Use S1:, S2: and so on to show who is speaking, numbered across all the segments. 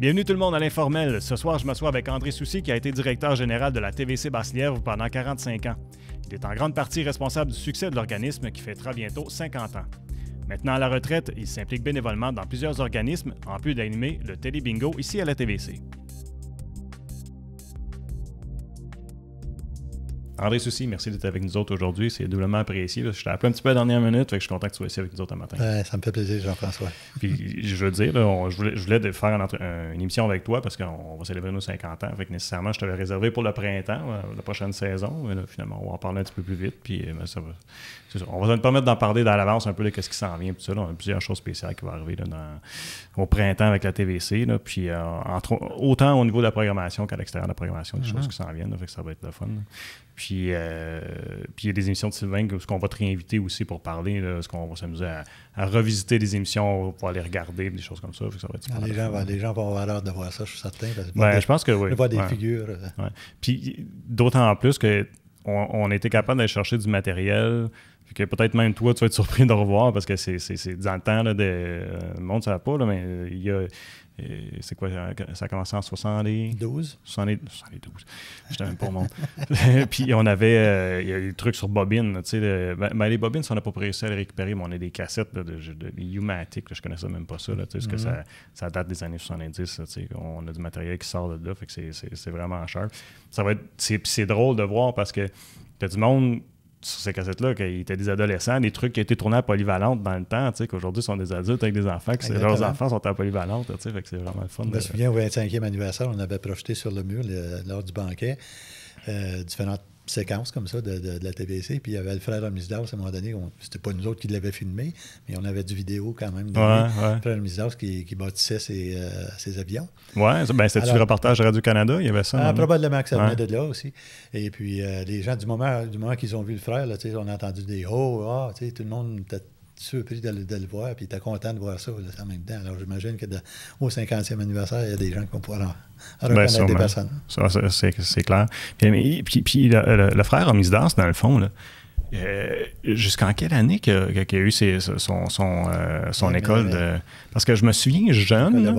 S1: Bienvenue tout le monde à l'Informel. Ce soir, je m'assois avec André Soucy, qui a été directeur général de la TVC Basse-Lièvre pendant 45 ans. Il est en grande partie responsable du succès de l'organisme qui fêtera bientôt 50 ans. Maintenant à la retraite, il s'implique bénévolement dans plusieurs organismes, en plus d'animer le Télé Bingo ici à la TVC. André Soucy, merci d'être avec nous autres aujourd'hui. C'est doublement apprécié. Je t'ai appelé un petit peu à la dernière minute, fait que je suis content que tu sois ici avec nous autres un matin.
S2: Ça me fait plaisir, Jean-François.
S1: Puis, je veux dire, là, je voulais faire une émission avec toi parce qu'on va célébrer nos 50 ans. Fait que nécessairement, je t'avais réservé pour le printemps, la prochaine saison. Mais là, finalement, on va en parler un petit peu plus vite. Puis, ça va, c'est ça. On va nous permettre d'en parler dans l'avance un peu de ce qui s'en vient. Puis ça, là, on a plusieurs choses spéciales qui vont arriver là, au printemps avec la TVC. Là, puis, autant au niveau de la programmation qu'à l'extérieur de la programmation, des choses qui s'en viennent. Là, fait que ça va être le fun. Là. Puis, il y a des émissions de Sylvain qu'on va te réinviter aussi pour parler, là, qu'on va s'amuser à revisiter des émissions, pour aller regarder, des choses comme ça. Ça va être
S2: les gens vont avoir hâte de voir ça, je suis certain.
S1: Je pense que oui.
S2: De voir des figures.
S1: Ouais. Puis, d'autant plus qu'on a été capable d'aller chercher du matériel. Que peut-être même toi, tu vas être surpris de revoir parce que c'est dans le temps, là, le monde ne savait pas, là, mais il y a. C'est quoi? Ça a commencé en 72? 72. J'étais même pas au monde. Puis on avait il y a eu des trucs sur bobine. Les bobines, on n'a pas réussi à les récupérer, mais on a des cassettes de U-Matic. Je connaissais même pas ça. Là, parce que ça date des années 70. Là, on a du matériel qui sort de là. Fait que c'est vraiment cher. Ça va être, c'est drôle de voir parce que tu as du monde sur ces cassettes-là, qu'ils étaient des adolescents, des trucs qui étaient tournés à Polyvalente dans le temps, qu'aujourd'hui sont des adultes avec des enfants, que leurs enfants sont à Polyvalente, fait que c'est vraiment le fun.
S2: Je me souviens, au 25e anniversaire, on avait projeté sur le mur, lors du banquet, différentes séquences comme ça de la TVC, puis il y avait le frère Armisdaus, à un moment donné, c'était pas nous autres qui l'avaient filmé, mais on avait du vidéo quand même de lui, le frère Armisdaus qui bâtissait ses avions.
S1: Ouais, c'était-tu le reportage de Radio-Canada? Il y avait ça?
S2: Probablement que ça venait de là aussi. Et puis, les gens, du moment qu'ils ont vu le frère, là, on a entendu des « oh », tout le monde était surpris de le voir, puis il était content de voir ça là, en même temps. Alors, j'imagine qu'au 50e anniversaire, il y a des gens qui vont pouvoir reconnaître des personnes. Ça,
S1: c'est clair. Puis le frère Armisdaus, dans le fond, là, jusqu'en quelle année qu'il a eu son école de... Parce que je me souviens, jeune,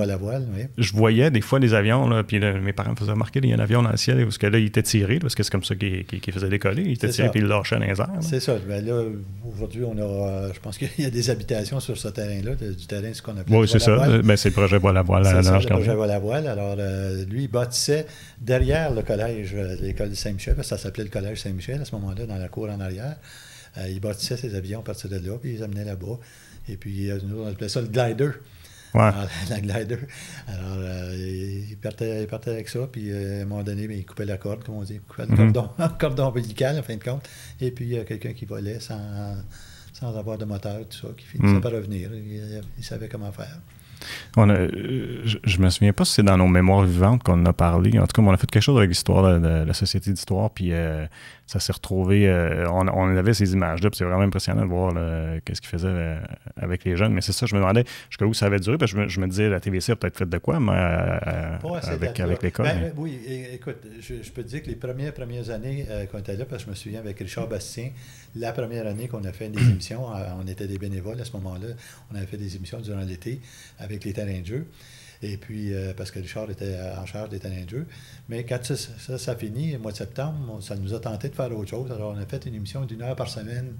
S1: je voyais des fois des avions, là, puis là, mes parents me faisaient remarquer qu'il y a un avion dans le ciel, parce que là, il était tiré, parce que c'est comme ça qu'il faisait décoller. Il était tiré, puis il lâchait dans les airs.
S2: C'est ça. Ben là, aujourd'hui, on a... je pense qu'il y a des habitations sur ce terrain-là, du terrain, ce qu'on appelle.
S1: Oui, c'est ça. C'est le projet Bois-la-Voile.
S2: C'est ça, le projet Bois-la-Voile. Alors, lui, il bâtissait derrière le collège, l'école de Saint-Michel, parce que ça s'appelait le collège Saint-Michel à ce moment-là, dans la cour en arrière. Il bâtissait ses avions à partir de là, puis il les amenait là-bas. Et puis, nous, on appelait ça le glider.
S1: Ouais.
S2: Alors, la glider. Alors, il partait avec ça, puis à un moment donné, il coupait la corde, comme on dit. Il coupait le cordon ombilical, en fin de compte. Et puis, il y a quelqu'un qui volait sans avoir de moteur, tout ça, qui finissait par revenir. Il savait comment faire.
S1: Je me souviens pas si c'est dans nos mémoires vivantes qu'on en a parlé. En tout cas, on a fait quelque chose avec l'histoire de la Société d'histoire, puis ça s'est retrouvé... on avait ces images-là, puis c'est vraiment impressionnant de voir qu'est-ce qu'il faisait avec les jeunes. Mais c'est ça, je me demandais jusqu'où ça avait duré, parce que je me disais, la TVC a peut-être fait de quoi, mais avec l'école.
S2: Oui, écoute, je peux te dire que les premières années qu'on était là, parce que je me souviens avec Richard Bastien, la première année qu'on a fait des émissions, on était des bénévoles à ce moment-là, on avait fait des émissions durant l'été avec les terrains de jeu. Et puis, parce que Richard était en charge des terrains de jeu. Mais quand ça finit, au mois de septembre, ça nous a tenté de faire autre chose. Alors, on a fait une émission d'1 heure par semaine,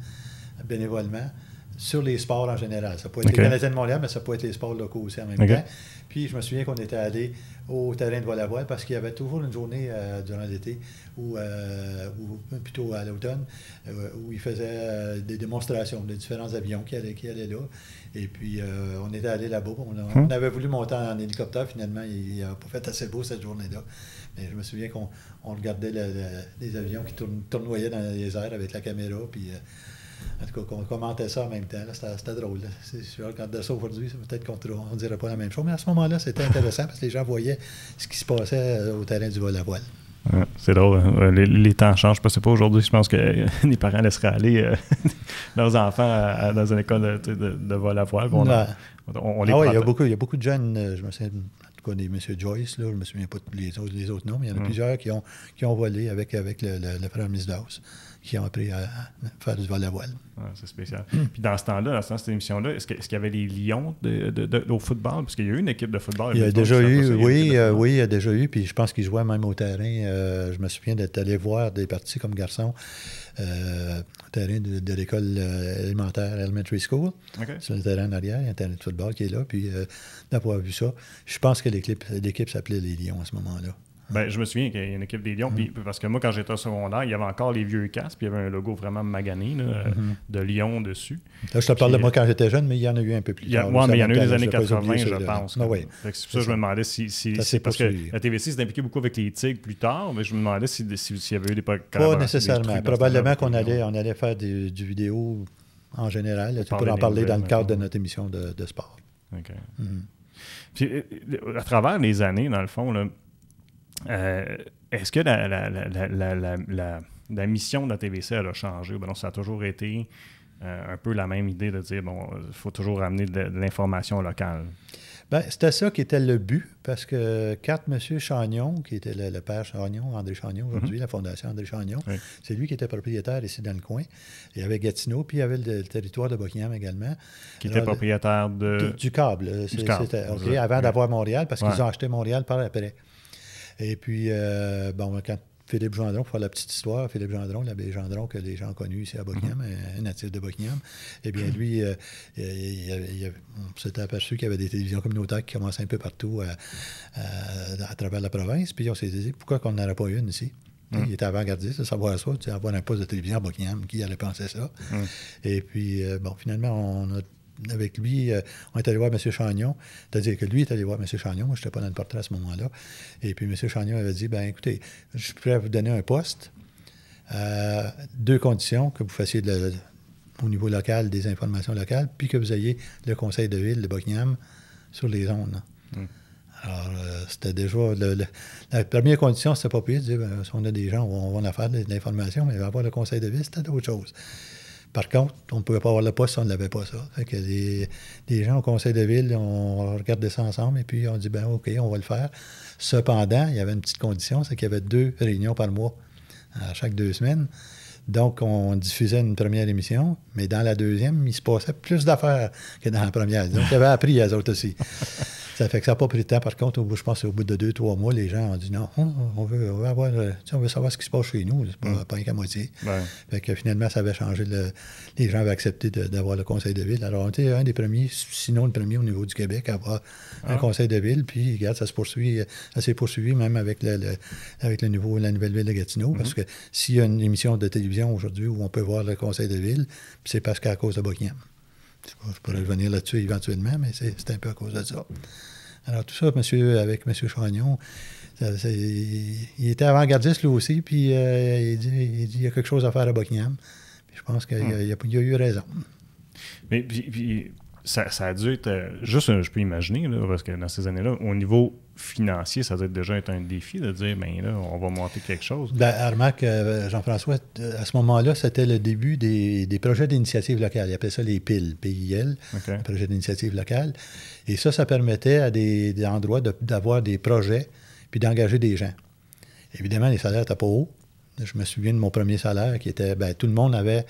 S2: bénévolement, sur les sports en général. Ça peut être les Canadiens de Montréal, mais ça peut être les sports locaux aussi en même temps. Puis, je me souviens qu'on était allé au terrain de Bois-la-Voile parce qu'il y avait toujours une journée durant l'été, ou plutôt à l'automne, où ils faisaient des démonstrations de différents avions qui allaient là. Et puis, on était allé là-bas. On avait voulu monter en hélicoptère. Finalement, il n'a pas fait assez beau cette journée-là. Mais je me souviens qu'on regardait les avions qui tournoyaient dans les airs avec la caméra. Puis, en tout cas, qu'on commentait ça en même temps. C'était drôle. Là. Si je regardais ça aujourd'hui, peut-être qu'on ne dirait pas la même chose. Mais à ce moment-là, c'était intéressant parce que les gens voyaient ce qui se passait au terrain du vol-à-voile.
S1: Ouais, c'est drôle. Les temps changent. Je ne sais pas aujourd'hui. Je pense que les parents laisseraient aller leurs enfants dans une école de vol à voile. Il y a beaucoup de jeunes, je me souviens,
S2: cas des M. Joyce, là, je ne me souviens pas de les autres noms, mais il y en a plusieurs qui ont volé avec le frère Misdaus, qui ont appris à faire du vol à voile.
S1: Ah, c'est spécial. Puis dans ce temps-là, dans cette émission-là, est-ce qu'il y avait les Lions au football? Parce qu'il y a eu une équipe de football.
S2: Il y a déjà eu, oui, il y a déjà eu, puis je pense qu'ils jouaient même au terrain. Je me souviens d'être allé voir des parties comme garçon au terrain de l'école élémentaire Elementary School.
S1: Okay.
S2: Sur le terrain en arrière, il y a un terrain de football qui est là, puis d'avoir vu ça. Je pense que l'équipe s'appelait les Lions à ce moment-là.
S1: Ben, je me souviens qu'il y a une équipe des Lions, puis parce que moi, quand j'étais au secondaire, il y avait encore les vieux casques, puis il y avait un logo vraiment magané là, de Lion dessus.
S2: Là, je te parle de moi quand j'étais jeune, mais il y en a eu un peu plus tard.
S1: Oui, mais il y en a eu des années 80, je pense.
S2: Oui.
S1: C'est pour ça que je me demandais si parce que la TVC s'est impliquée beaucoup avec les Tigres plus tard, mais je me demandais s'il y avait eu des
S2: pas nécessairement. Probablement qu'on allait faire du vidéo en général. Tu pourrais en parler dans le cadre de notre émission de sport.
S1: OK. Puis, à travers les années, dans le fond, là, est-ce que la mission de la TVC elle a changé? Ben non, ça a toujours été un peu la même idée de dire, bon, il faut toujours amener de l'information locale.
S2: Bien, c'était ça qui était le but, parce que quand M. Chagnon, qui était le père Chagnon, André Chagnon aujourd'hui, la Fondation André Chagnon, c'est lui qui était propriétaire ici dans le coin. Il y avait Gatineau, puis il y avait le territoire de Buckingham également.
S1: Qui était propriétaire
S2: du câble.
S1: Du câble.
S2: Okay, avant d'avoir Montréal, parce qu'ils ont acheté Montréal par après. Et puis, quand Philippe Gendron, pour faire la petite histoire, Philippe Gendron, l'abbé Gendron, que les gens ont connu ici à Buckingham, un natif de Buckingham, eh bien, lui, on s'était aperçu qu'il y avait des télévisions communautaires qui commençaient un peu partout à travers la province. Puis on s'est dit, pourquoi qu'on n'aurait pas une ici? Il était avant-gardiste de savoir ça, tu sais, avoir un poste de télévision à Buckingham, qui allait penser ça? Et puis, finalement, avec lui, on est allé voir M. Chagnon. C'est-à-dire que lui est allé voir M. Chagnon. Moi, je n'étais pas dans le portrait à ce moment-là. Et puis, M. Chagnon avait dit, écoutez, je suis prêt à vous donner un poste à 2 conditions, que vous fassiez au niveau local des informations locales, puis que vous ayez le conseil de ville de Buckingham sur les ondes. Alors, c'était déjà... la première condition, c'était pas pire de dire, si on a des gens, on va en faire de l'information, mais avoir le conseil de ville, c'était d'autres choses. Par contre, on ne pouvait pas avoir le poste si on n'avait pas ça. Fait que les gens au conseil de ville, on regardait ça ensemble et puis on dit, OK, on va le faire. Cependant, il y avait une petite condition, c'est qu'il y avait 2 réunions par mois, à chaque 2 semaines. Donc, on diffusait une première émission, mais dans la deuxième, il se passait plus d'affaires que dans la première. Donc, ils avaient appris, eux autres aussi. Ça fait que ça n'a pas pris de temps. Par contre, je pense qu'au bout de 2-3 mois, les gens ont dit non, on veut savoir ce qui se passe chez nous. C'est pas rien qu'à moitié. Ouais. Fait que finalement, ça avait changé. Les gens avaient accepté d'avoir le conseil de ville. Alors, on était un des premiers, sinon le premier au niveau du Québec, à avoir un conseil de ville. Puis, regarde, ça s'est poursuivi même avec la nouvelle ville de Gatineau. Parce que s'il y a une émission de télévision aujourd'hui où on peut voir le conseil de ville, c'est parce qu'à cause de Buckingham. Je pourrais revenir là-dessus éventuellement, mais c'est un peu à cause de ça. Alors, tout ça, avec M. Chagnon, il était avant-gardiste lui aussi, puis il dit il y a quelque chose à faire à Buckingham. Puis je pense qu'il a eu raison.
S1: Mais puis ça a dû être... juste, je peux imaginer, là, parce que dans ces années-là, au niveau financier, ça doit déjà être un défi de dire, là, on va monter quelque chose.
S2: Remarque, Jean-François, à ce moment-là, c'était le début des projets d'initiative locale. Ils appelaient ça les PIL, PIL, les projets d'initiative locale. Et ça permettait à des endroits d'avoir des projets puis d'engager des gens. Évidemment, les salaires n'étaient pas hauts. Je me souviens de mon premier salaire qui était, tout le monde avait,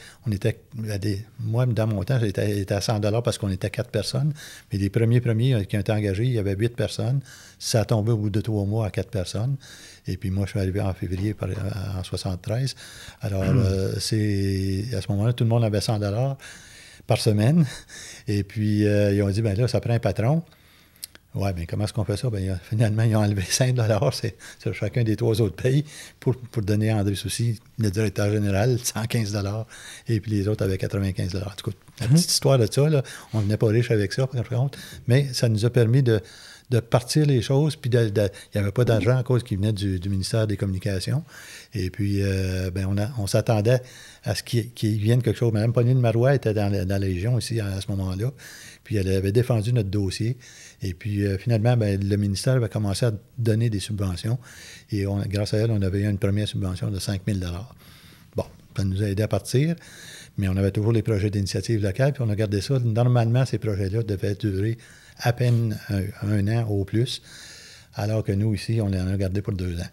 S2: moi, dans mon temps, j'étais à 100 $ parce qu'on était 4 personnes, mais les premiers qui ont été engagés, il y avait 8 personnes. Ça a tombé au bout de 3 mois à 4 personnes. Et puis moi, je suis arrivé en février en 73. Alors, à ce moment-là, tout le monde avait 100 $ par semaine. Et puis, ils ont dit, là, ça prend un patron. Oui, mais comment est-ce qu'on fait ça? Finalement, ils ont enlevé 5 $ sur chacun des 3 autres pays pour donner à André Soucy, le directeur général, 115 $. Et puis les autres avaient 95 $. En tout cas, la petite histoire de ça, là, on ne venait pas riche avec ça, par contre, mais ça nous a permis de partir les choses. Puis il n'y avait pas d'argent à cause qui venait du ministère des Communications. Et puis, on s'attendait à ce qu'il vienne quelque chose. Mme Pauline Marois était dans la Légion ici à ce moment-là. Puis elle avait défendu notre dossier. Et puis, finalement, le ministère avait commencé à donner des subventions. Et grâce à elle, on avait eu une première subvention de 5 000 $. Bon, ça nous a aidé à partir. Mais on avait toujours les projets d'initiative locale. Puis on a gardé ça. Normalement, ces projets-là devaient durer à peine un an au plus. alors que nous, ici, on en a gardé pour 2 ans.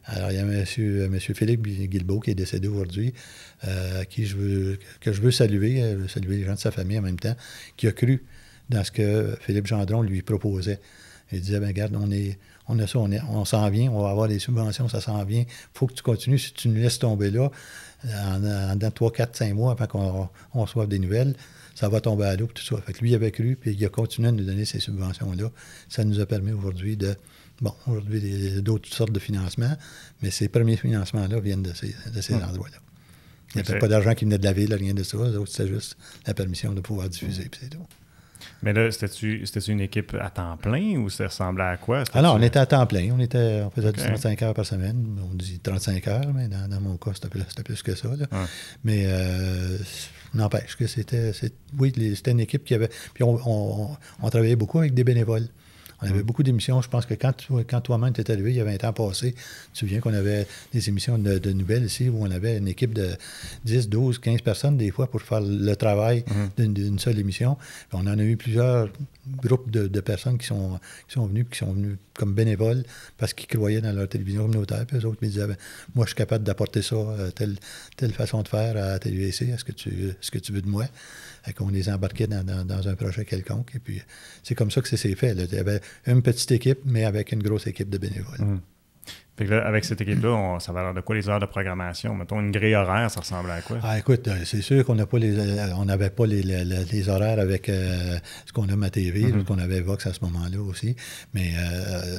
S2: Alors, il y a M. Philippe Guilbeault qui est décédé aujourd'hui, que je veux saluer les gens de sa famille en même temps, qui a cru dans ce que Philippe Gendron lui proposait. Il disait, bien, regarde, on a ça, on s'en vient, on va avoir des subventions, ça s'en vient. Il faut que tu continues. Si tu nous laisses tomber là, dans 3, 4, 5 mois, avant qu'on reçoive des nouvelles, ça va tomber à l'eau, tout ça. Fait que lui, il avait cru, puis il a continué à nous donner ces subventions-là. Ça nous a permis aujourd'hui d'autres sortes de financements, mais ces premiers financements-là viennent de ces endroits-là. Il n'y avait pas d'argent qui venait de la ville, rien de ça. Les autres, c'était juste la permission de pouvoir diffuser, puis c'est tout.
S1: Mais là, c'était-tu une équipe à temps plein ou ça ressemblait à quoi?
S2: Ah non, on était à temps plein. On faisait 35 heures par semaine. On dit 35 heures, mais dans mon cas, c'était plus que ça. Là. Mais n'empêche que c'était une équipe qui avait... Puis on travaillait beaucoup avec des bénévoles. On avait beaucoup d'émissions. Je pense que quand toi-même t'es arrivé, il y avait un temps passé, tu te souviens qu'on avait des émissions de nouvelles ici où on avait une équipe de 10, 12, 15 personnes des fois pour faire le travail d'une seule émission. Puis on en a eu plusieurs groupes de personnes qui sont venus comme bénévoles parce qu'ils croyaient dans leur télévision communautaire. Puis eux autres me disaient, moi, je suis capable d'apporter ça, telle façon de faire à TVC. Est-ce que tu veux de moi? Qu'on les embarquait dans un projet quelconque. Et puis, c'est comme ça que c'est fait. Là. Il y avait une petite équipe, mais avec une grosse équipe de bénévoles.
S1: Fait que là, avec cette équipe-là, ça va avoir de quoi les heures de programmation? Mettons, une grille horaire, ça ressemble à quoi?
S2: Ah, écoute, c'est sûr qu'on n'avait pas les horaires avec ce qu'on a à TV, ce qu'on avait Vox à ce moment-là aussi, mais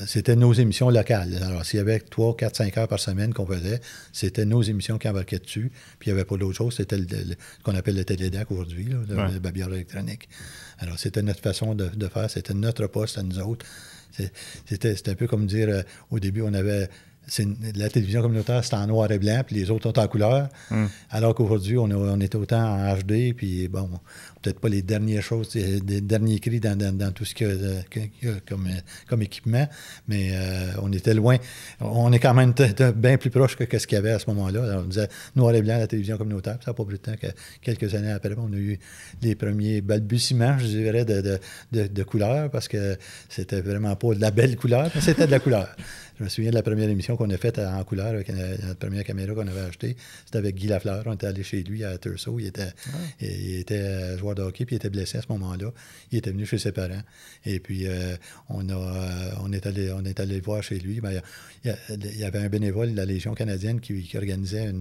S2: c'était nos émissions locales. Alors, s'il y avait 3, 4, 5 heures par semaine qu'on faisait, c'était nos émissions qui embarquaient dessus, puis il n'y avait pas d'autre chose, c'était ce qu'on appelle le télédac aujourd'hui, le babillard électronique. Alors, c'était notre façon de faire, c'était notre poste à nous autres. C'était un peu comme dire, au début, on avait... la télévision communautaire, c'était en noir et blanc, puis les autres sont en couleur. Alors qu'aujourd'hui, on était autant en HD, puis bon, peut-être pas les dernières choses, les derniers cris dans tout ce qu'il y a comme équipement, mais on était loin. On est quand même bien plus proche que ce qu'il y avait à ce moment-là. Alors, on disait noir et blanc, la télévision communautaire, puis ça n'a pas pris de temps que quelques années après, on a eu les premiers balbutiements, je dirais, de couleur, parce que c'était vraiment pas de la belle couleur, mais c'était de la couleur. Je me souviens de la première émission qu'on a faite en couleur avec la première caméra qu'on avait achetée. C'était avec Guy Lafleur. On était allé chez lui à Thurso. Il était joueur de hockey, puis il était blessé à ce moment-là. Il était venu chez ses parents. Et puis, on est allé le voir chez lui. Ben, il y avait un bénévole de la Légion canadienne qui organisait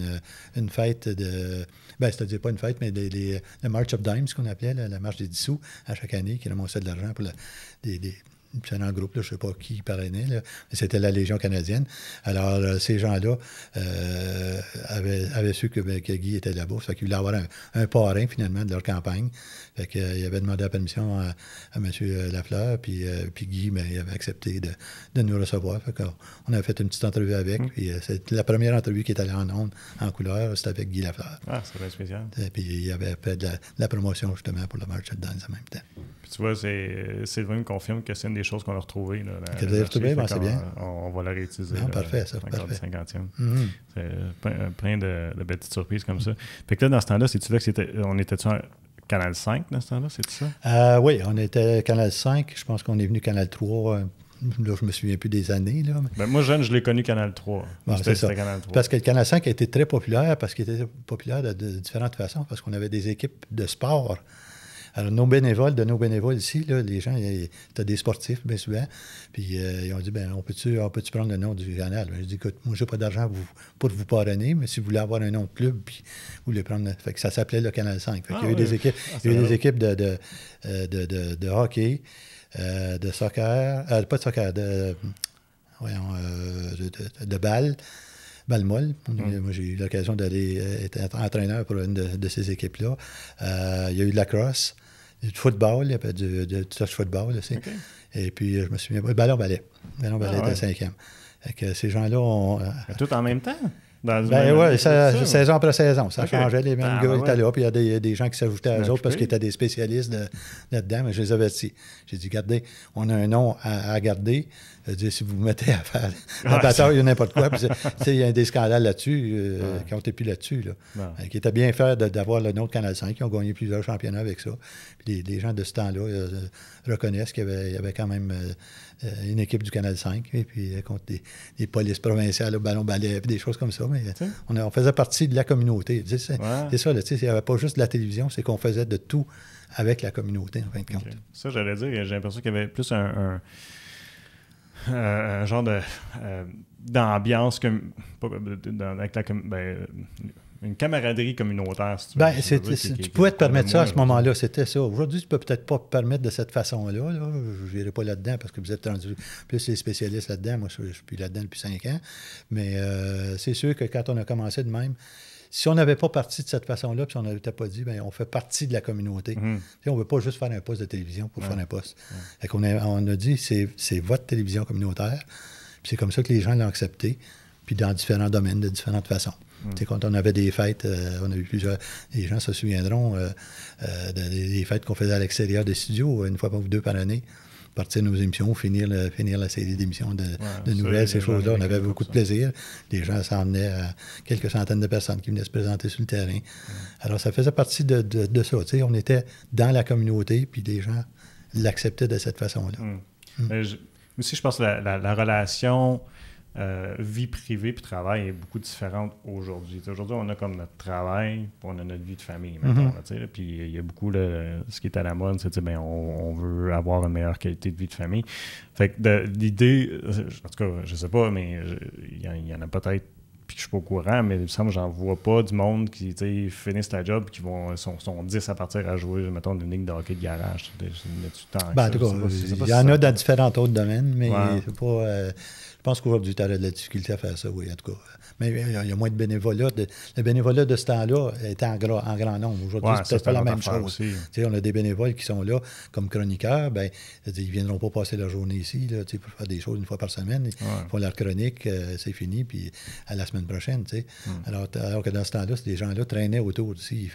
S2: une fête de... Ben, c'est-à-dire pas une fête, mais le March of Dimes, qu'on appelait, la marche des 10 sous, à chaque année, qui ramassait de l'argent pour c'est un groupe, là, je ne sais pas qui parrainait, là, mais c'était la Légion canadienne. Alors, ces gens-là avaient su que Guy était là-bas. Ça fait qu'ils voulaient avoir un parrain, finalement, de leur campagne. Fait qu'il avait demandé la permission à M. Lafleur, puis Guy, il avait accepté de nous recevoir. Fait qu'on avait fait une petite entrevue avec. Puis c'est la première entrevue qui est allée en ondes, en couleur, c'était avec Guy Lafleur.
S1: Ah, c'est bien spécial.
S2: Puis il avait fait de la promotion, justement, pour le March of Dimes en même temps.
S1: Puis tu vois, Sylvain me confirme que c'est une des choses qu'on a retrouvées.
S2: Que vous avez retrouvé, c'est bien.
S1: On va la réutiliser.
S2: Non, parfait, ça.
S1: Encore
S2: parfait.
S1: 50e. C'est plein de petites surprises comme ça. Fait que là, dans ce temps-là, c'est-tu là que on était-tu en Canal 5 dans ce temps-là, c'est ça?
S2: Oui, on était Canal 5. Je pense qu'on est venu Canal 3. Là, je me souviens plus des années. Là.
S1: Ben, moi, jeune, je l'ai connu Canal 3.
S2: Bon, c'est ça. Canal 3. Parce que le Canal 5 a été très populaire, parce qu'il était populaire de différentes façons, parce qu'on avait des équipes de sport. Alors, de nos bénévoles ici, là, les gens, c'était des sportifs, bien souvent. Puis, ils ont dit, on peut-tu prendre le nom du canal? Je dis, écoute, moi, j'ai pas d'argent pour vous parrainer, mais si vous voulez avoir un nom de club, puis vous voulez prendre... Fait que ça s'appelait le Canal 5. Fait qu'il y a eu des équipes, des équipes de hockey, de soccer, pas de soccer, de balle. Balle molle. Moi, j'ai eu l'occasion d'aller être entraîneur pour une de ces équipes-là. Il y a eu de la crosse, du football, il y avait du touch football aussi. Okay. Et puis, je me souviens, ballon ballet. Ballon ballet de 5e. Fait que ces gens-là ont...
S1: Tout en même temps?
S2: Oui, saison après saison. Ça changeait. Les mêmes gars étaient là, puis il y a des gens qui s'ajoutaient à eux autres parce qu'ils étaient des spécialistes là-dedans. Mais je les avertis. J'ai dit, regardez, on a un nom à garder. J'ai dit, si vous vous mettez à faire la bataille ou n'importe quoi, il y a des scandales là-dessus qui ont été plus là-dessus. Qui étaient bien fiers d'avoir le nom de Canal 5. Ils ont gagné plusieurs championnats avec ça. Puis les gens de ce temps-là reconnaissent qu'il y avait quand même une équipe du Canal 5, et puis contre des polices provinciales au ballon-balai, des choses comme ça. Mais on faisait partie de la communauté. C'est ça, il n'y avait pas juste de la télévision, c'est qu'on faisait de tout avec la communauté, en fin de compte.
S1: Ça, j'allais dire, j'ai l'impression qu'il y avait plus un genre d'ambiance avec une camaraderie communautaire, si tu veux.
S2: Tu pouvais te permettre ça à ce moment-là, c'était ça. Aujourd'hui, tu ne peux peut-être pas te permettre de cette façon-là. Là. Je n'irai pas là-dedans parce que vous êtes rendu plus les spécialistes là-dedans. Moi, je suis plus là-dedans depuis 5 ans. Mais c'est sûr que quand on a commencé de même, si on n'avait pas parti de cette façon-là, puis si on n'avait pas dit, bien, on fait partie de la communauté. On ne veut pas juste faire un poste de télévision pour faire un poste. Fait qu'on on a dit, c'est votre télévision communautaire. Puis c'est comme ça que les gens l'ont accepté, puis dans différents domaines, de différentes façons. Quand on avait des fêtes, on a eu plusieurs... Les gens se souviendront des fêtes qu'on faisait à l'extérieur des studios, une fois ou deux par année. Partir nos émissions, finir la série d'émissions de nouvelles, ces choses-là. On avait beaucoup de plaisir. Les gens s'en venaient à quelques centaines de personnes qui venaient se présenter sur le terrain. Alors, ça faisait partie de ça. On était dans la communauté, puis les gens l'acceptaient de cette façon-là.
S1: Aussi, je pense que la relation vie privée puis travail est beaucoup différente aujourd'hui. Aujourd'hui, on a comme notre travail, puis on a notre vie de famille, mettons, puis il y a beaucoup ce qui est à la mode, c'est on veut avoir une meilleure qualité de vie de famille. Fait que l'idée, en tout cas, je sais pas, mais il y en a peut-être, puis que je suis pas au courant, mais il me semble que j'en vois pas du monde qui finissent la job et qui sont 10 à partir à jouer, mettons, une ligue de hockey de garage.
S2: En tout cas, il y en a dans différents autres domaines, mais c'est pas... je pense qu'aujourd'hui, tu aurais de la difficulté à faire ça, oui, en tout cas. Mais il y a moins de bénévolat. Le bénévolat de ce temps-là était en grand nombre. Aujourd'hui, c'est peut-être pas la même chose. On a des bénévoles qui sont là comme chroniqueurs. Ben, ils ne viendront pas passer leur journée ici là, pour faire des choses une fois par semaine. Ils font leur chronique, c'est fini, puis à la semaine prochaine. Alors que dans ce temps-là, ces gens-là traînaient autour aussi.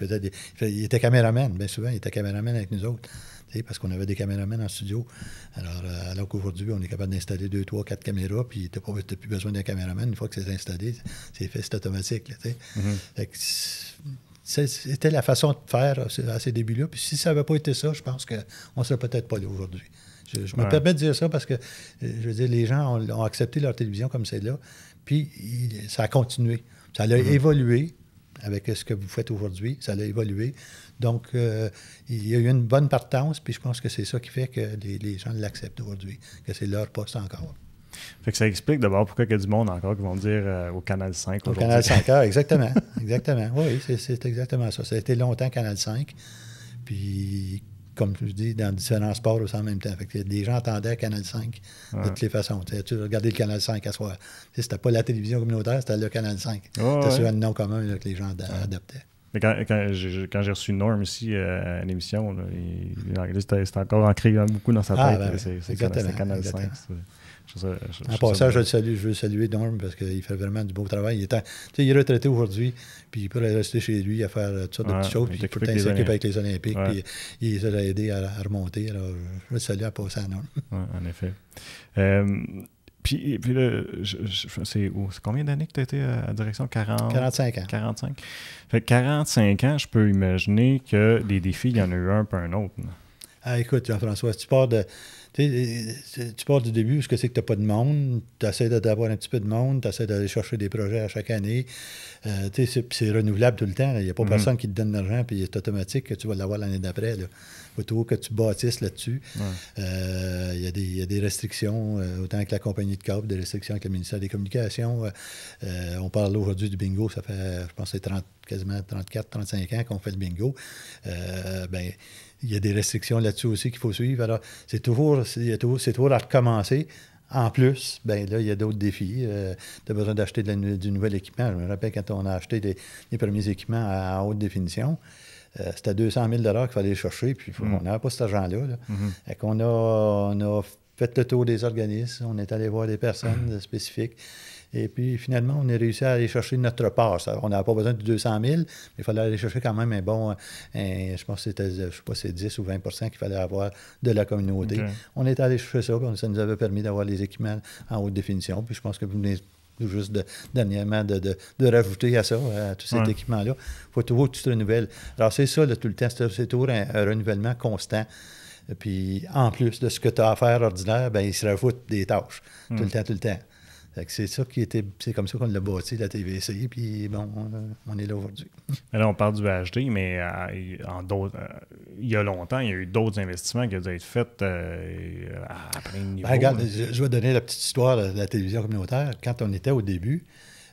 S2: Ils étaient caméramans, bien souvent. Ils étaient caméramans avec nous autres. Parce qu'on avait des caméramans en studio. Alors qu'aujourd'hui, on est capable d'installer 2, 3, 4 caméras, puis tu n'as plus besoin d'un caméraman. Une fois que c'est installé, c'est fait, c'est automatique. C'était la façon de faire à ces débuts-là. Puis si ça n'avait pas été ça, je pense qu'on ne serait peut-être pas là aujourd'hui. Je me permets de dire ça parce que, je veux dire, les gens ont accepté leur télévision comme c'est là, puis ça a continué. Ça a évolué avec ce que vous faites aujourd'hui. Ça a évolué. Donc, il y a eu une bonne partance, puis je pense que c'est ça qui fait que les gens l'acceptent aujourd'hui, que c'est leur poste encore.
S1: Fait que ça explique d'abord pourquoi il y a du monde encore qui vont dire au Canal 5 aujourd'hui.
S2: Au Canal 5, exactement. Exactement. Oui, c'est exactement ça. Ça a été longtemps Canal 5, puis comme je dis, dans différents sports aussi en même temps. Fait que les gens attendaient Canal 5 de toutes les façons. Tu regardais le Canal 5 à soir. C'était pas la télévision communautaire, c'était le Canal 5. C'était sur un nom commun là, que les gens adoptaient.
S1: Mais quand j'ai reçu Norm ici à l'émission, c'était encore ancré beaucoup dans sa tête. C'est Canal 5.
S2: En passant, je veux saluer Norm parce qu'il fait vraiment du beau travail. Il est retraité aujourd'hui, puis il peut rester chez lui à faire toutes sortes de petites choses, puis il peut s'occuper avec les Olympiques, puis il les a aidés à remonter. Alors, je le salue en passant, Norm.
S1: Oui, en effet. Puis là, c'est combien d'années que tu as été à la direction?
S2: 45 ans.
S1: 45. Fait que 45 ans, je peux imaginer que les défis, il y en a eu un peu un autre.
S2: Écoute, Jean-François, tu pars du début, parce que c'est que tu n'as pas de monde, tu essaies d'avoir un petit peu de monde, tu essaies d'aller chercher des projets à chaque année. C'est renouvelable tout le temps. Il n'y a pas personne qui te donne de l'argent, puis c'est automatique que tu vas l'avoir l'année d'après. Il faut toujours que tu bâtisses là-dessus. Il y a des restrictions, autant avec la compagnie de câble, des restrictions avec le ministère des Communications. On parle aujourd'hui du bingo, ça fait, je pense, quasiment 34-35 ans qu'on fait le bingo. Il y a des restrictions là-dessus aussi qu'il faut suivre. Alors, c'est toujours à recommencer. En plus, là, il y a d'autres défis. Tu as besoin d'acheter du nouvel équipement. Je me rappelle quand on a acheté les premiers équipements à haute définition, c'était 200 000 qu'il fallait chercher, puis on n'avait pas cet argent-là. Fait qu'on on a fait le tour des organismes, on est allé voir des personnes spécifiques. Et puis, finalement, on a réussi à aller chercher notre part. On n'avait pas besoin de 200 000, mais il fallait aller chercher quand même je pense que c'était, je sais pas, c'est 10 ou 20 qu'il fallait avoir de la communauté.
S1: Okay.
S2: On est allé chercher ça, puis ça nous avait permis d'avoir les équipements en haute définition. Puis je pense que vous venez juste dernièrement de rajouter à ça, à tout cet équipement-là. Il faut toujours que tu te renouvelles. Alors, c'est ça, là, tout le temps, c'est toujours un renouvellement constant. Puis, en plus de ce que tu as à faire ordinaire, ben il se rajoute des tâches, tout le temps. Fait que c'est ça c'est comme ça qu'on l'a bâti, la TVC, puis bon, on est là aujourd'hui.
S1: Là, on parle du HD, mais il y a longtemps, il y a eu d'autres investissements qui ont dû être faits à plein de niveaux.
S2: Regarde, je vais donner la petite histoire de la télévision communautaire. Quand on était au début,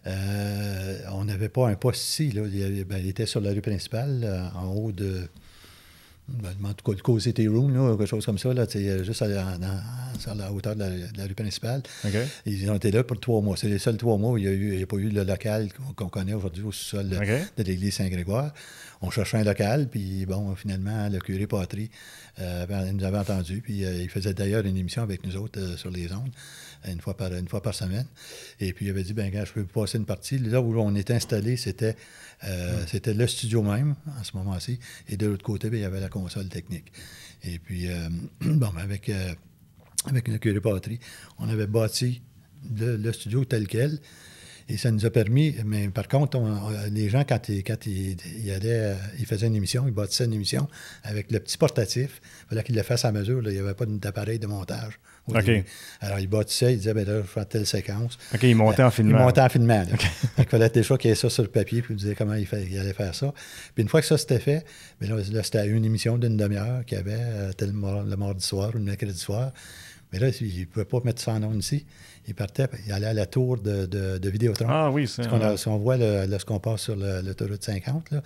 S2: on n'avait pas un poste ici. Là. Il était sur la rue principale, en haut de... en tout cas, du City Room, là, quelque chose comme ça, là, juste sur la hauteur de la rue principale.
S1: Okay.
S2: Ils ont été là pour 3 mois. C'est les seuls 3 mois où il n'y a pas eu le local qu'on connaît aujourd'hui au sous-sol de l'église Saint-Grégoire. On cherchait un local, puis bon, finalement, le curé Patry nous avait entendus, puis il faisait d'ailleurs une émission avec nous autres sur les ondes, une fois par semaine. Et puis il avait dit, ben gars, je peux vous passer une partie. Là où on était installé, c'était le studio même, en ce moment-ci, et de l'autre côté, bien, il y avait la console technique. Et puis, avec le curé Patry, on avait bâti le studio tel quel, et ça nous a permis, mais par contre, les gens, quand ils faisaient une émission, ils bâtissaient une émission avec le petit portatif, il fallait qu'ils le fassent à mesure, là, il n'y avait pas d'appareil de montage.
S1: Okay.
S2: Alors, ils bâtissaient, ils disaient, ben là, je vais faire telle séquence.
S1: OK, ils montaient en filmant.
S2: Ils montaient en filmant. Okay. Il fallait déjà qu'il y ait ça sur le papier, puis ils disaient comment il allait faire ça. Puis une fois que ça c'était fait, bien là c'était une émission d'une demi-heure qu'il y avait le mardi soir ou le mercredi soir. Mais là, il ne pouvait pas mettre ça en ondes ici. Il partait, il allait à la tour de Vidéotron.
S1: Ah oui, c'est
S2: ça. Si on voit lorsqu'on passe sur l'autoroute 50, là,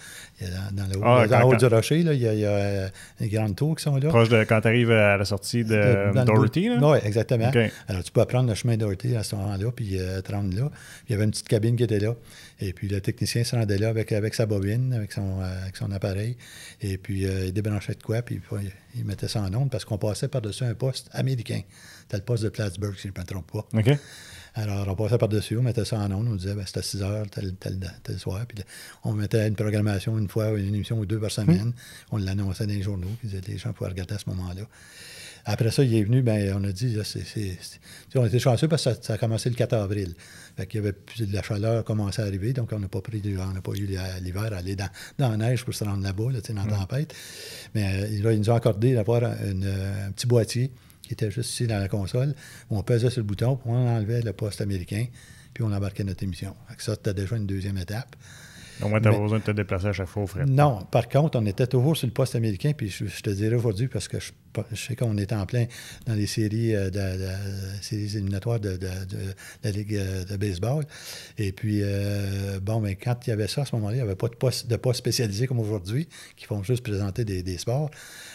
S2: dans le haut du rocher, là, il y a les grandes tours qui sont là.
S1: Proche de quand tu arrives à la sortie de Doherty.
S2: Oui, exactement.
S1: Okay.
S2: Alors, tu peux prendre le chemin Doherty à ce moment-là, puis te rendre là. Puis, il y avait une petite cabine qui était là. Et puis, le technicien se rendait là avec sa bobine, avec son appareil. Et puis, il débranchait de quoi, puis il mettait ça en onde parce qu'on passait par-dessus un poste américain. C'était le poste de Plattsburgh, si je ne me trompe pas.
S1: OK.
S2: Alors, on passait par-dessus, on mettait ça en ondes, on disait, ben, c'était à 6 heures, tel soir. Puis là, on mettait une programmation une fois, une émission ou 2 par semaine. On l'annonçait dans les journaux, puis les gens pouvaient regarder à ce moment-là. Après ça, il est venu, ben, on a dit, là, on était chanceux parce que ça a commencé le 4 avril. Fait qu'il y avait la chaleur commençait à arriver, donc on n'a pas eu l'hiver à aller dans la neige pour se rendre là-bas, là, dans la tempête. Mais là, ils nous ont accordé d'avoir un petit boîtier qui était juste ici dans la console, où on pesait sur le bouton, puis on enlevait le poste américain, puis on embarquait notre émission. Fait que ça, c'était déjà une deuxième étape.
S1: Au moins, tu n'as pas besoin de te déplacer à chaque fois au fret.
S2: Non. Par contre, on était toujours sur le poste américain, puis je te dirais aujourd'hui, parce que je sais qu'on était en plein dans les séries, séries éliminatoires de la Ligue de baseball. Et puis, mais quand il y avait ça, à ce moment-là, il n'y avait pas de poste spécialisé comme aujourd'hui, qui font juste présenter des sports.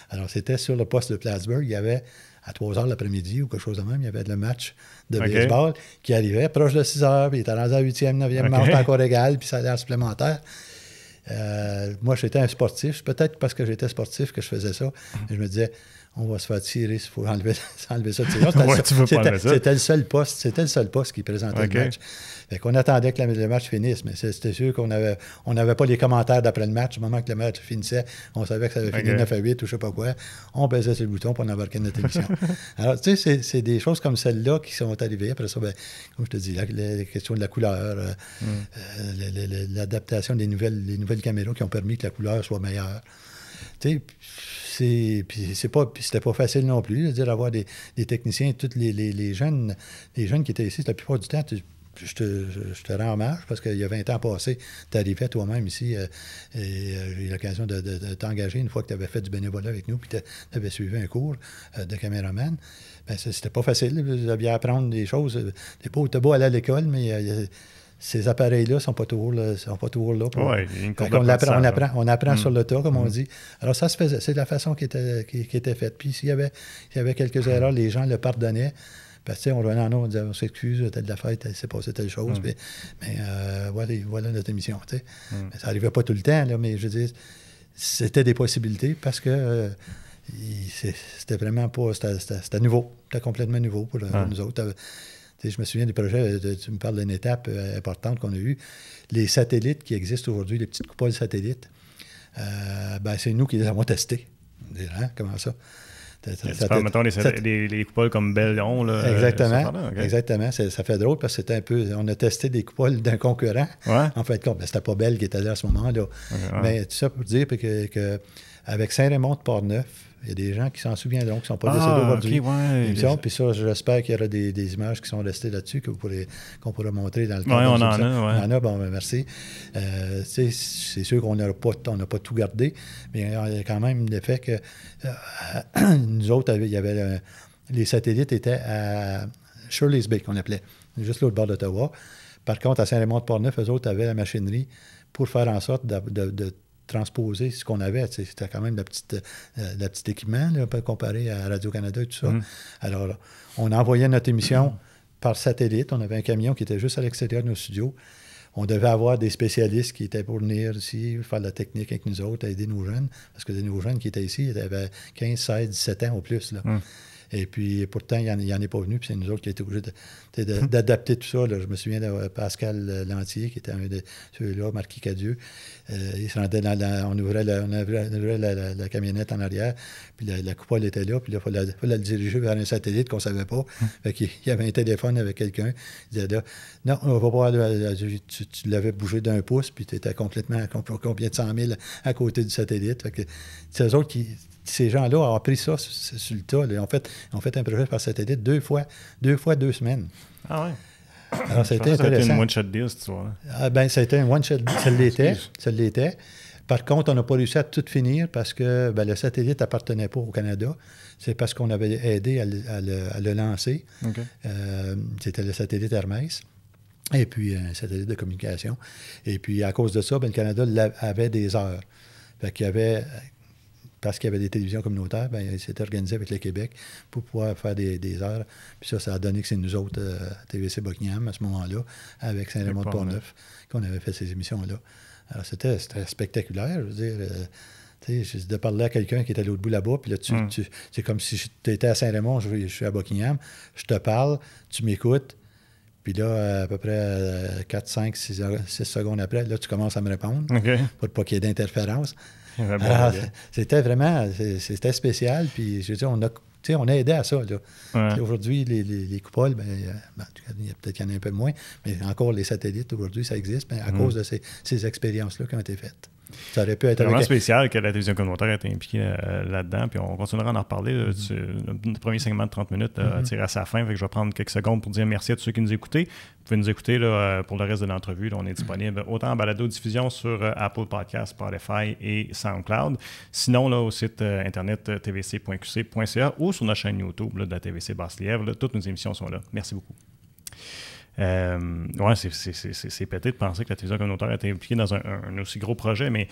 S2: Alors, c'était sur le poste de Plattsburgh. Il y avait, à 3 heures l'après-midi ou quelque chose de même, il y avait le match de baseball qui arrivait proche de 6 heures, puis il était rendu à 8e, 9e manche encore égal, puis ça allait en supplémentaire. Moi, j'étais un sportif. Peut-être parce que j'étais sportif que je faisais ça. Je me disais, on va se faire tirer, il faut enlever ça de tirer. C'était le seul poste qui présentait le match. Fait qu'on attendait que le match finisse, mais c'était sûr qu'on n'avait pas les commentaires d'après le match. Au moment que le match finissait, on savait que ça avait fini 9-8 ou je ne sais pas quoi. On baisait sur le bouton pour on embarquait notre émission. Alors, tu sais, c'est des choses comme celle-là qui sont arrivées. Après ça, ben, comme je te dis, la question de la couleur, l'adaptation des nouvelles caméras qui ont permis que la couleur soit meilleure. Tu sais, c'était pas facile non plus, de dire avoir des techniciens, tous les jeunes qui étaient ici, la plupart du temps, je te rends hommage parce qu'il y a 20 ans passés, tu arrivais toi-même ici et j'ai eu l'occasion de t'engager une fois que tu avais fait du bénévolat avec nous puis tu avais suivi un cours de caméraman. Ben, c'était pas facile, vous aviez à apprendre des choses. T'es beau aller à l'école, mais ces appareils-là ne sont pas toujours là. On apprend sur le tas, comme on dit. Alors, ça se faisait. C'est la façon qui était faite. Puis, s'il y avait quelques erreurs, les gens le pardonnaient. Parce que, on revenait en nous, on disait, on s'excuse, telle la fête, il s'est passé telle chose. Mais voilà notre émission. Mais ça n'arrivait pas tout le temps, là, mais je veux dire, c'était des possibilités parce que c'était vraiment pas. C'était nouveau. C'était complètement nouveau pour nous autres. Je me souviens des projets, tu me parles d'une étape importante qu'on a eue. Les satellites qui existent aujourd'hui, les petites coupoles satellites, c'est nous qui les avons testés. Hein? Comment ça?
S1: Tu parles, mettons, les coupoles comme Bellon. Là,
S2: exactement. Okay. Exactement. Ça fait drôle parce que c'était un peu... On a testé des coupoles d'un concurrent.
S1: Ouais.
S2: En fait, c'était pas Bell qui était là à ce moment-là. Okay, ouais. Mais tout ça pour dire que avec Saint-Raymond de Port-Neuf, il y a des gens qui s'en souviendront, qui ne sont pas décédés aujourd'hui. Okay, ouais. Puis ça, j'espère qu'il y aura des images qui sont restées là-dessus qu'on pourra montrer dans le cadre.
S1: Oui, on en a.
S2: On en a, bon, merci. C'est sûr qu'on n'a pas tout gardé, mais il y a quand même le fait que nous autres, les satellites étaient à Shirley's Bay, qu'on appelait, juste l'autre bord d'Ottawa. Par contre, à Saint-Raymond-de-Port-Neuf, eux autres avaient la machinerie pour faire en sorte de transposer ce qu'on avait. C'était quand même la petite équipement, là, comparé à Radio-Canada et tout ça. Alors, on envoyait notre émission par satellite. On avait un camion qui était juste à l'extérieur de nos studios. On devait avoir des spécialistes qui étaient pour venir ici, faire de la technique avec nous autres, aider nos jeunes. Parce que nos jeunes qui étaient ici, ils avaient 15, 16, 17 ans au plus. Là. Et puis, pourtant, il n'y en est pas venu. Puis c'est nous autres qui étaient obligés d'adapter tout ça. Là. Je me souviens de Pascal Lantier, qui était un de ceux-là, Marquis Cadieux. Il se rendait on ouvrait la camionnette en arrière, puis la coupole était là, puis là, il fallait le diriger vers un satellite qu'on ne savait pas. Fait qu'il y avait un téléphone avec quelqu'un. Il disait là, non, on va pas tu l'avais bougé d'un pouce, puis tu étais complètement à combien de 100 000 à côté du satellite. Fait que c'est eux autres qui... Ces gens-là ont appris ça sur le tas. Ils ont fait un projet par satellite deux fois 2 semaines.
S1: Ah ouais?
S2: Alors, ça a été intéressant. Ça a été
S1: une one-shot deal, cette histoire-là.
S2: Ça a été une one-shot deal. Ça l'était. Par contre, on n'a pas réussi à tout finir parce que le satellite n'appartenait pas au Canada. C'est parce qu'on avait aidé à le lancer.
S1: Okay.
S2: C'était le satellite Hermès. Et puis, un satellite de communication. Et puis, à cause de ça, le Canada avait des heures. Fait qu'il y avait... Parce qu'il y avait des télévisions communautaires, il s'était organisé avec le Québec pour pouvoir faire des heures. Puis ça a donné que c'est nous autres, TVC Buckingham, à ce moment-là, avec Saint-Raymond-de-Port-Neuf, qu'on avait fait ces émissions-là. Alors, c'était spectaculaire, je veux dire. De parler à quelqu'un qui était à l'autre bout là-bas, puis là, c'est comme si tu étais à Saint-Raymond, je suis à Buckingham, je te parle, tu m'écoutes, puis là, à peu près 4, 5, 6 secondes après, là, tu commences à me répondre, pour pas qu'il y ait d'interférence. C'était vraiment spécial. Puis, je veux dire, on a aidé à ça. Là. Aujourd'hui, les coupoles, peut-être qu'il y en a un peu moins, mais encore les satellites, aujourd'hui, ça existe à cause de ces expériences-là qui ont été faites. Ça aurait pu être
S1: vraiment spécial que la télévision communautaire ait été impliquée là-dedans. Puis on continuera à en reparler. Le premier segment de 30 minutes tire à sa fin. Fait que je vais prendre quelques secondes pour dire merci à tous ceux qui nous écoutaient. Vous pouvez nous écouter là, pour le reste de l'entrevue. Là, on est disponible autant en balado-diffusion sur Apple Podcasts, Spotify et SoundCloud. Sinon, là, au site internet tvc.qc.ca ou sur notre chaîne YouTube là, de la TVC Basse-Lièvre. Toutes nos émissions sont là. Merci beaucoup. C'est pété de penser que la télévision communautaire était impliquée dans un aussi gros projet, mais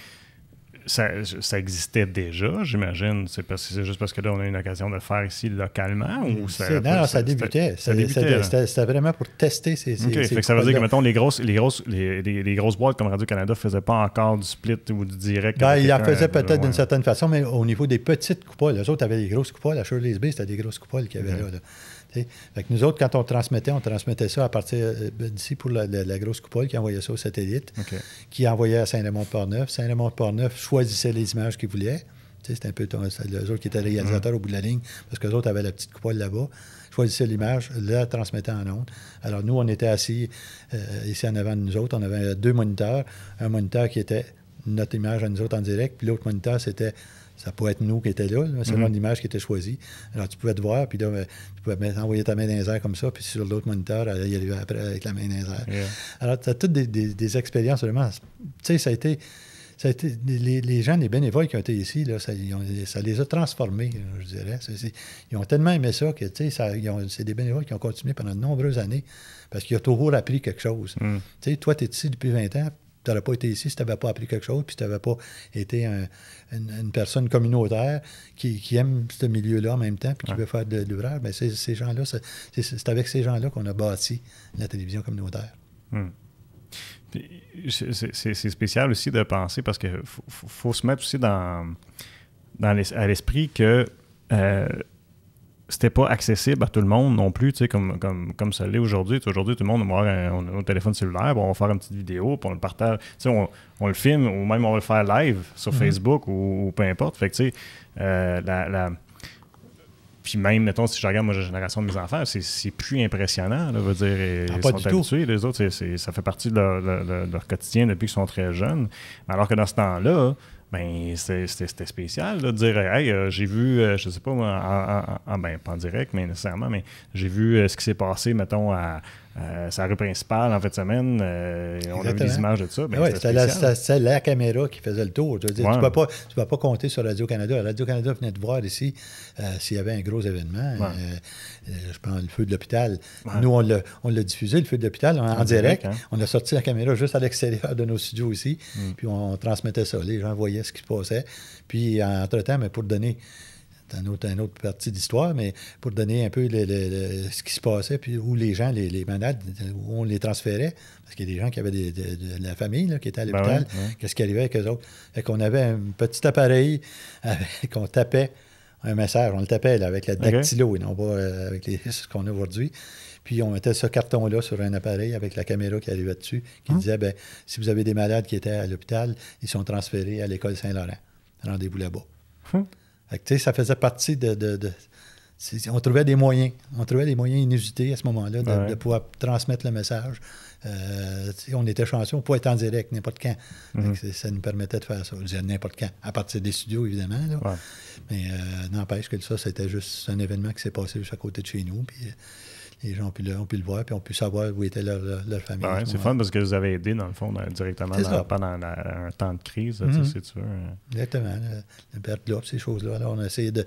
S1: ça existait déjà, j'imagine. C'est juste parce que là, on a une occasion de le faire ici localement? Ou
S2: ça débutait. C'était vraiment pour tester ces
S1: fait que ça veut dire que, mettons, les grosses boîtes comme Radio-Canada ne faisaient pas encore du split ou du direct.
S2: Ils en faisaient peut-être d'une certaine façon, mais au niveau des petites coupoles, les autres avaient des grosses coupoles. À Shirley's Bay, c'était des grosses coupoles qu'il y avait là. Fait que nous autres, quand on transmettait ça à partir d'ici pour la grosse coupole qui envoyait ça au satellite, qui envoyait à Saint-Raymond-de-Port-Neuf. Saint-Raymond-de-Port-Neuf choisissait les images qu'ils voulaient. C'était un peu eux autres qui étaient réalisateurs au bout de la ligne, parce qu'eux autres avaient la petite coupole là-bas, choisissaient l'image, la transmettaient en ondes. Alors nous, on était assis ici en avant de nous autres, on avait 2 moniteurs. Un moniteur qui était notre image à nous autres en direct, puis l'autre moniteur, ça pouvait être nous qui étions là, selon l'image qui était choisie. Alors, tu pouvais te voir, puis là, tu pouvais envoyer ta main dans les airs comme ça, puis sur l'autre moniteur, il arrivait après avec la main dans les airs. Yeah. Alors, tu as toutes des expériences vraiment. Tu sais, ça a été les gens, les bénévoles qui ont été ici, là, ça les a transformés, je dirais. Ils ont tellement aimé ça que, tu sais, c'est des bénévoles qui ont continué pendant de nombreuses années parce qu'ils ont toujours appris quelque chose. Tu sais, toi, tu es ici depuis 20 ans. Tu n'aurais pas été ici si tu n'avais pas appris quelque chose, puis si tu n'avais pas été une personne communautaire qui aime ce milieu-là en même temps, puis qui veut faire de l'ouvrage. Bien, ces gens-là, c'est avec ces gens-là qu'on a bâti la télévision communautaire.
S1: C'est spécial aussi de penser, parce qu'il faut se mettre aussi à l'esprit que c'était pas accessible à tout le monde non plus, tu sais, comme ça l'est aujourd'hui. Aujourd'hui, tout le monde va avoir un téléphone cellulaire, on va faire une petite vidéo, puis on le partage. Tu sais, on le filme, ou même on va le faire live sur Facebook ou peu importe. Fait que, tu sais, puis même, mettons, si je regarde moi, la génération de mes enfants, c'est plus impressionnant, là, veut dire. Ils sont habitués, les autres, ça fait partie de leur quotidien depuis qu'ils sont très jeunes. Alors que dans ce temps-là, ben c'était spécial là, de dire hey, j'ai vu, je sais pas moi, ben, pas en direct, mais nécessairement, mais j'ai vu ce qui s'est passé, mettons, à sa rue principale en fin de semaine. On a vu des images de ça. Ben,
S2: c'était la caméra qui faisait le tour. Je veux dire, tu ne vas pas compter sur Radio-Canada. Radio-Canada venait de voir ici s'il y avait un gros événement. Je prends le feu de l'hôpital. Ouais. Nous, on l'a diffusé, le feu de l'hôpital, en direct. Hein? On a sorti la caméra juste à l'extérieur de nos studios ici. Puis on transmettait ça. Les gens voyaient ce qui se passait. Puis, entre-temps, mais pour donner... une autre partie d'histoire, mais pour donner un peu ce qui se passait, puis où les gens, les malades, où on les transférait, parce qu'il y a des gens qui avaient de la famille là, qui étaient à l'hôpital, qu'est-ce qui arrivait avec eux autres. Fait qu'on avait un petit appareil qu'on tapait un message, on le tapait là, avec la dactylo et non pas avec ce qu'on a aujourd'hui. Puis on mettait ce carton-là sur un appareil avec la caméra qui arrivait dessus, qui disait, bien, si vous avez des malades qui étaient à l'hôpital, ils sont transférés à l'école Saint-Laurent. Rendez-vous là-bas. Fait que, ça faisait partie on trouvait des moyens. On trouvait des moyens inusités à ce moment-là de pouvoir transmettre le message. On était chanceux, on pouvait être en direct n'importe quand. Ça nous permettait de faire ça. Je disais n'importe quand, à partir des studios, évidemment. Là. Ouais. Mais n'empêche que ça, c'était juste un événement qui s'est passé juste à côté de chez nous. Puis les gens ont pu le voir, puis ont pu savoir où était leur famille.
S1: Ouais, c'est fun parce que vous avez aidé, dans le fond, directement pendant un temps de crise, si tu veux.
S2: Exactement. Le Bertloff, ces choses-là. Alors, on a essayé de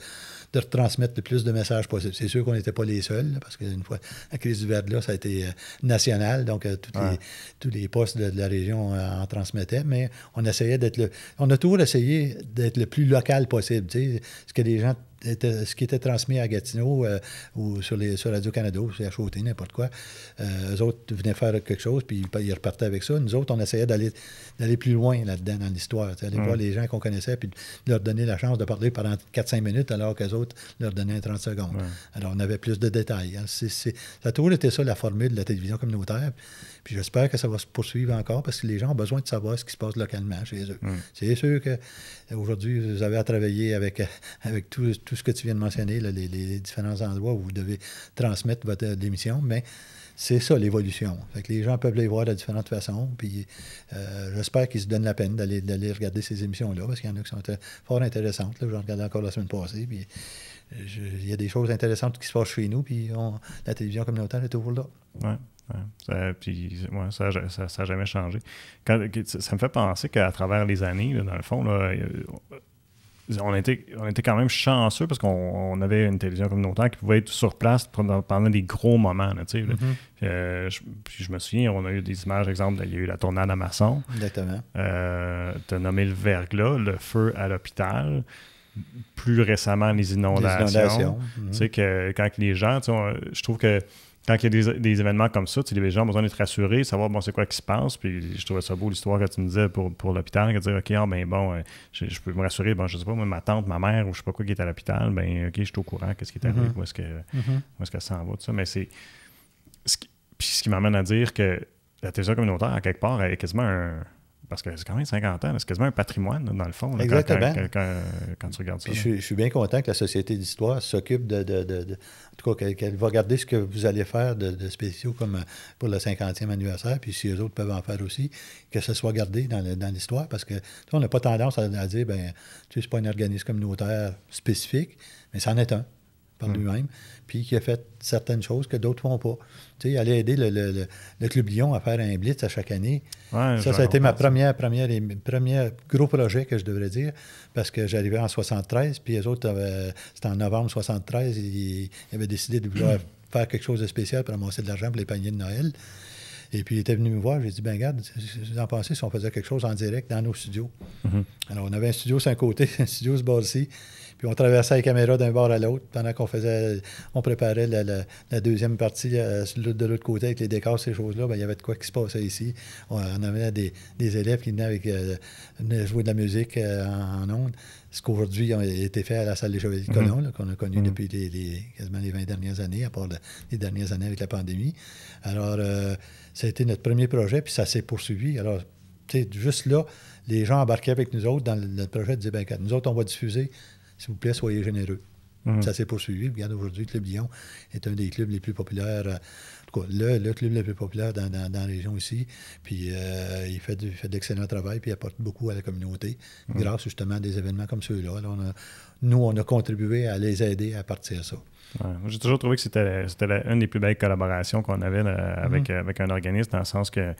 S2: retransmettre le plus de messages possible. C'est sûr qu'on n'était pas les seuls, là, parce qu'une fois, la crise du verglas, ça a été national, donc tous les postes de la région en transmettaient, mais on essayait on a toujours essayé d'être le plus local possible. Tu sais, ce qui était transmis à Gatineau ou sur Radio-Canada ou sur HOT, n'importe quoi, eux autres venaient faire quelque chose, puis ils repartaient avec ça. Nous autres, on essayait d'aller plus loin là-dedans, dans l'histoire. Aller voir les gens qu'on connaissait, puis de leur donner la chance de parler pendant 4-5 minutes, alors qu'eux autres leur donnaient 30 secondes. Ouais. Alors, on avait plus de détails. Hein. Ça a toujours été ça, la formule de la télévision communautaire. Puis j'espère que ça va se poursuivre encore, parce que les gens ont besoin de savoir ce qui se passe localement chez eux. C'est sûr qu'aujourd'hui, vous avez à travailler avec tout ce que tu viens de mentionner, là, les différents endroits où vous devez transmettre votre émission, mais c'est ça, l'évolution. Fait que les gens peuvent les voir de différentes façons, puis j'espère qu'ils se donnent la peine d'aller regarder ces émissions-là, parce qu'il y en a qui sont fort intéressantes. Là, j'en regardais encore la semaine passée, puis il y a des choses intéressantes qui se passent chez nous, puis la télévision communautaire est toujours là.
S1: Oui. Ça n'a jamais changé. Ça me fait penser qu'à travers les années, là, dans le fond, là, on était quand même chanceux parce qu'on avait une télévision communautaire qui pouvait être sur place pendant des gros moments. Là, puis je me souviens, on a eu des images, exemple, il y a eu la tornade à Masson.
S2: Exactement.
S1: Tu as nommé le verglas, le feu à l'hôpital. Plus récemment, les inondations. Tu sais, que quand les gens, je trouve que quand il y a des événements comme ça, les gens ont besoin d'être rassurés, savoir c'est quoi qui se passe. Puis je trouvais ça beau l'histoire que tu me disais pour l'hôpital, de dire OK, je peux me rassurer, je sais pas, ma tante, ma mère ou je sais pas quoi qui est à l'hôpital, OK, je suis au courant, qu'est-ce qui est arrivé, où est-ce que ça s'en va, tout ça. Mais c'est ce qui m'amène à dire que la télévision communautaire, à quelque part, est quasiment parce que c'est quand même 50 ans, c'est quasiment un patrimoine, là, dans le fond, là, quand tu regardes ça.
S2: Puis je suis bien content que la Société d'histoire s'occupe en tout cas, qu'elle va regarder ce que vous allez faire de spéciaux comme pour le 50e anniversaire, puis si eux autres peuvent en faire aussi, que ce soit gardé dans l'histoire, parce que on n'a pas tendance à dire, c'est pas un organisme communautaire spécifique, mais c'en est un, par lui-même, puis qui a fait certaines choses que d'autres ne font pas. Tu sais, aller aider le Club Lyon à faire un blitz à chaque année. Ouais, ça a été ma première gros projet que je devrais dire, parce que j'arrivais en 73, puis les autres, c'était en novembre 73, ils avaient décidé de vouloir faire quelque chose de spécial pour ramasser de l'argent pour les paniers de Noël. Et puis, il était venu me voir, j'ai dit, regarde, vous en pensez si on faisait quelque chose en direct dans nos studios? Alors, on avait un studio sur un côté, un studio sur bord-ci, Puis on traversait les caméras d'un bord à l'autre pendant on préparait la deuxième partie de l'autre côté avec les décors, ces choses-là. Il y avait de quoi qui se passait ici. On avait des élèves qui venaient jouer de la musique en ondes. Ce qu'aujourd'hui a été fait à la salle des Chevaliers de Colomb, qu'on a connu depuis quasiment les 20 dernières années, à part les dernières années avec la pandémie. Alors, ça a été notre premier projet, puis ça s'est poursuivi. Alors, tu sais, juste là, les gens embarquaient avec nous autres dans le projet, disaient, nous autres, on va diffuser, s'il vous plaît, soyez généreux. Ça s'est poursuivi. Regarde, aujourd'hui, le Club Lyon est un des clubs les plus populaires, en tout cas, le club le plus populaire dans la région ici. Puis il fait d'excellent travail, puis il apporte beaucoup à la communauté, grâce justement à des événements comme ceux-là. Là, on a contribué à les aider à partir de ça.
S1: Ouais. J'ai toujours trouvé que c'était une des plus belles collaborations qu'on avait avec un organisme, dans le sens que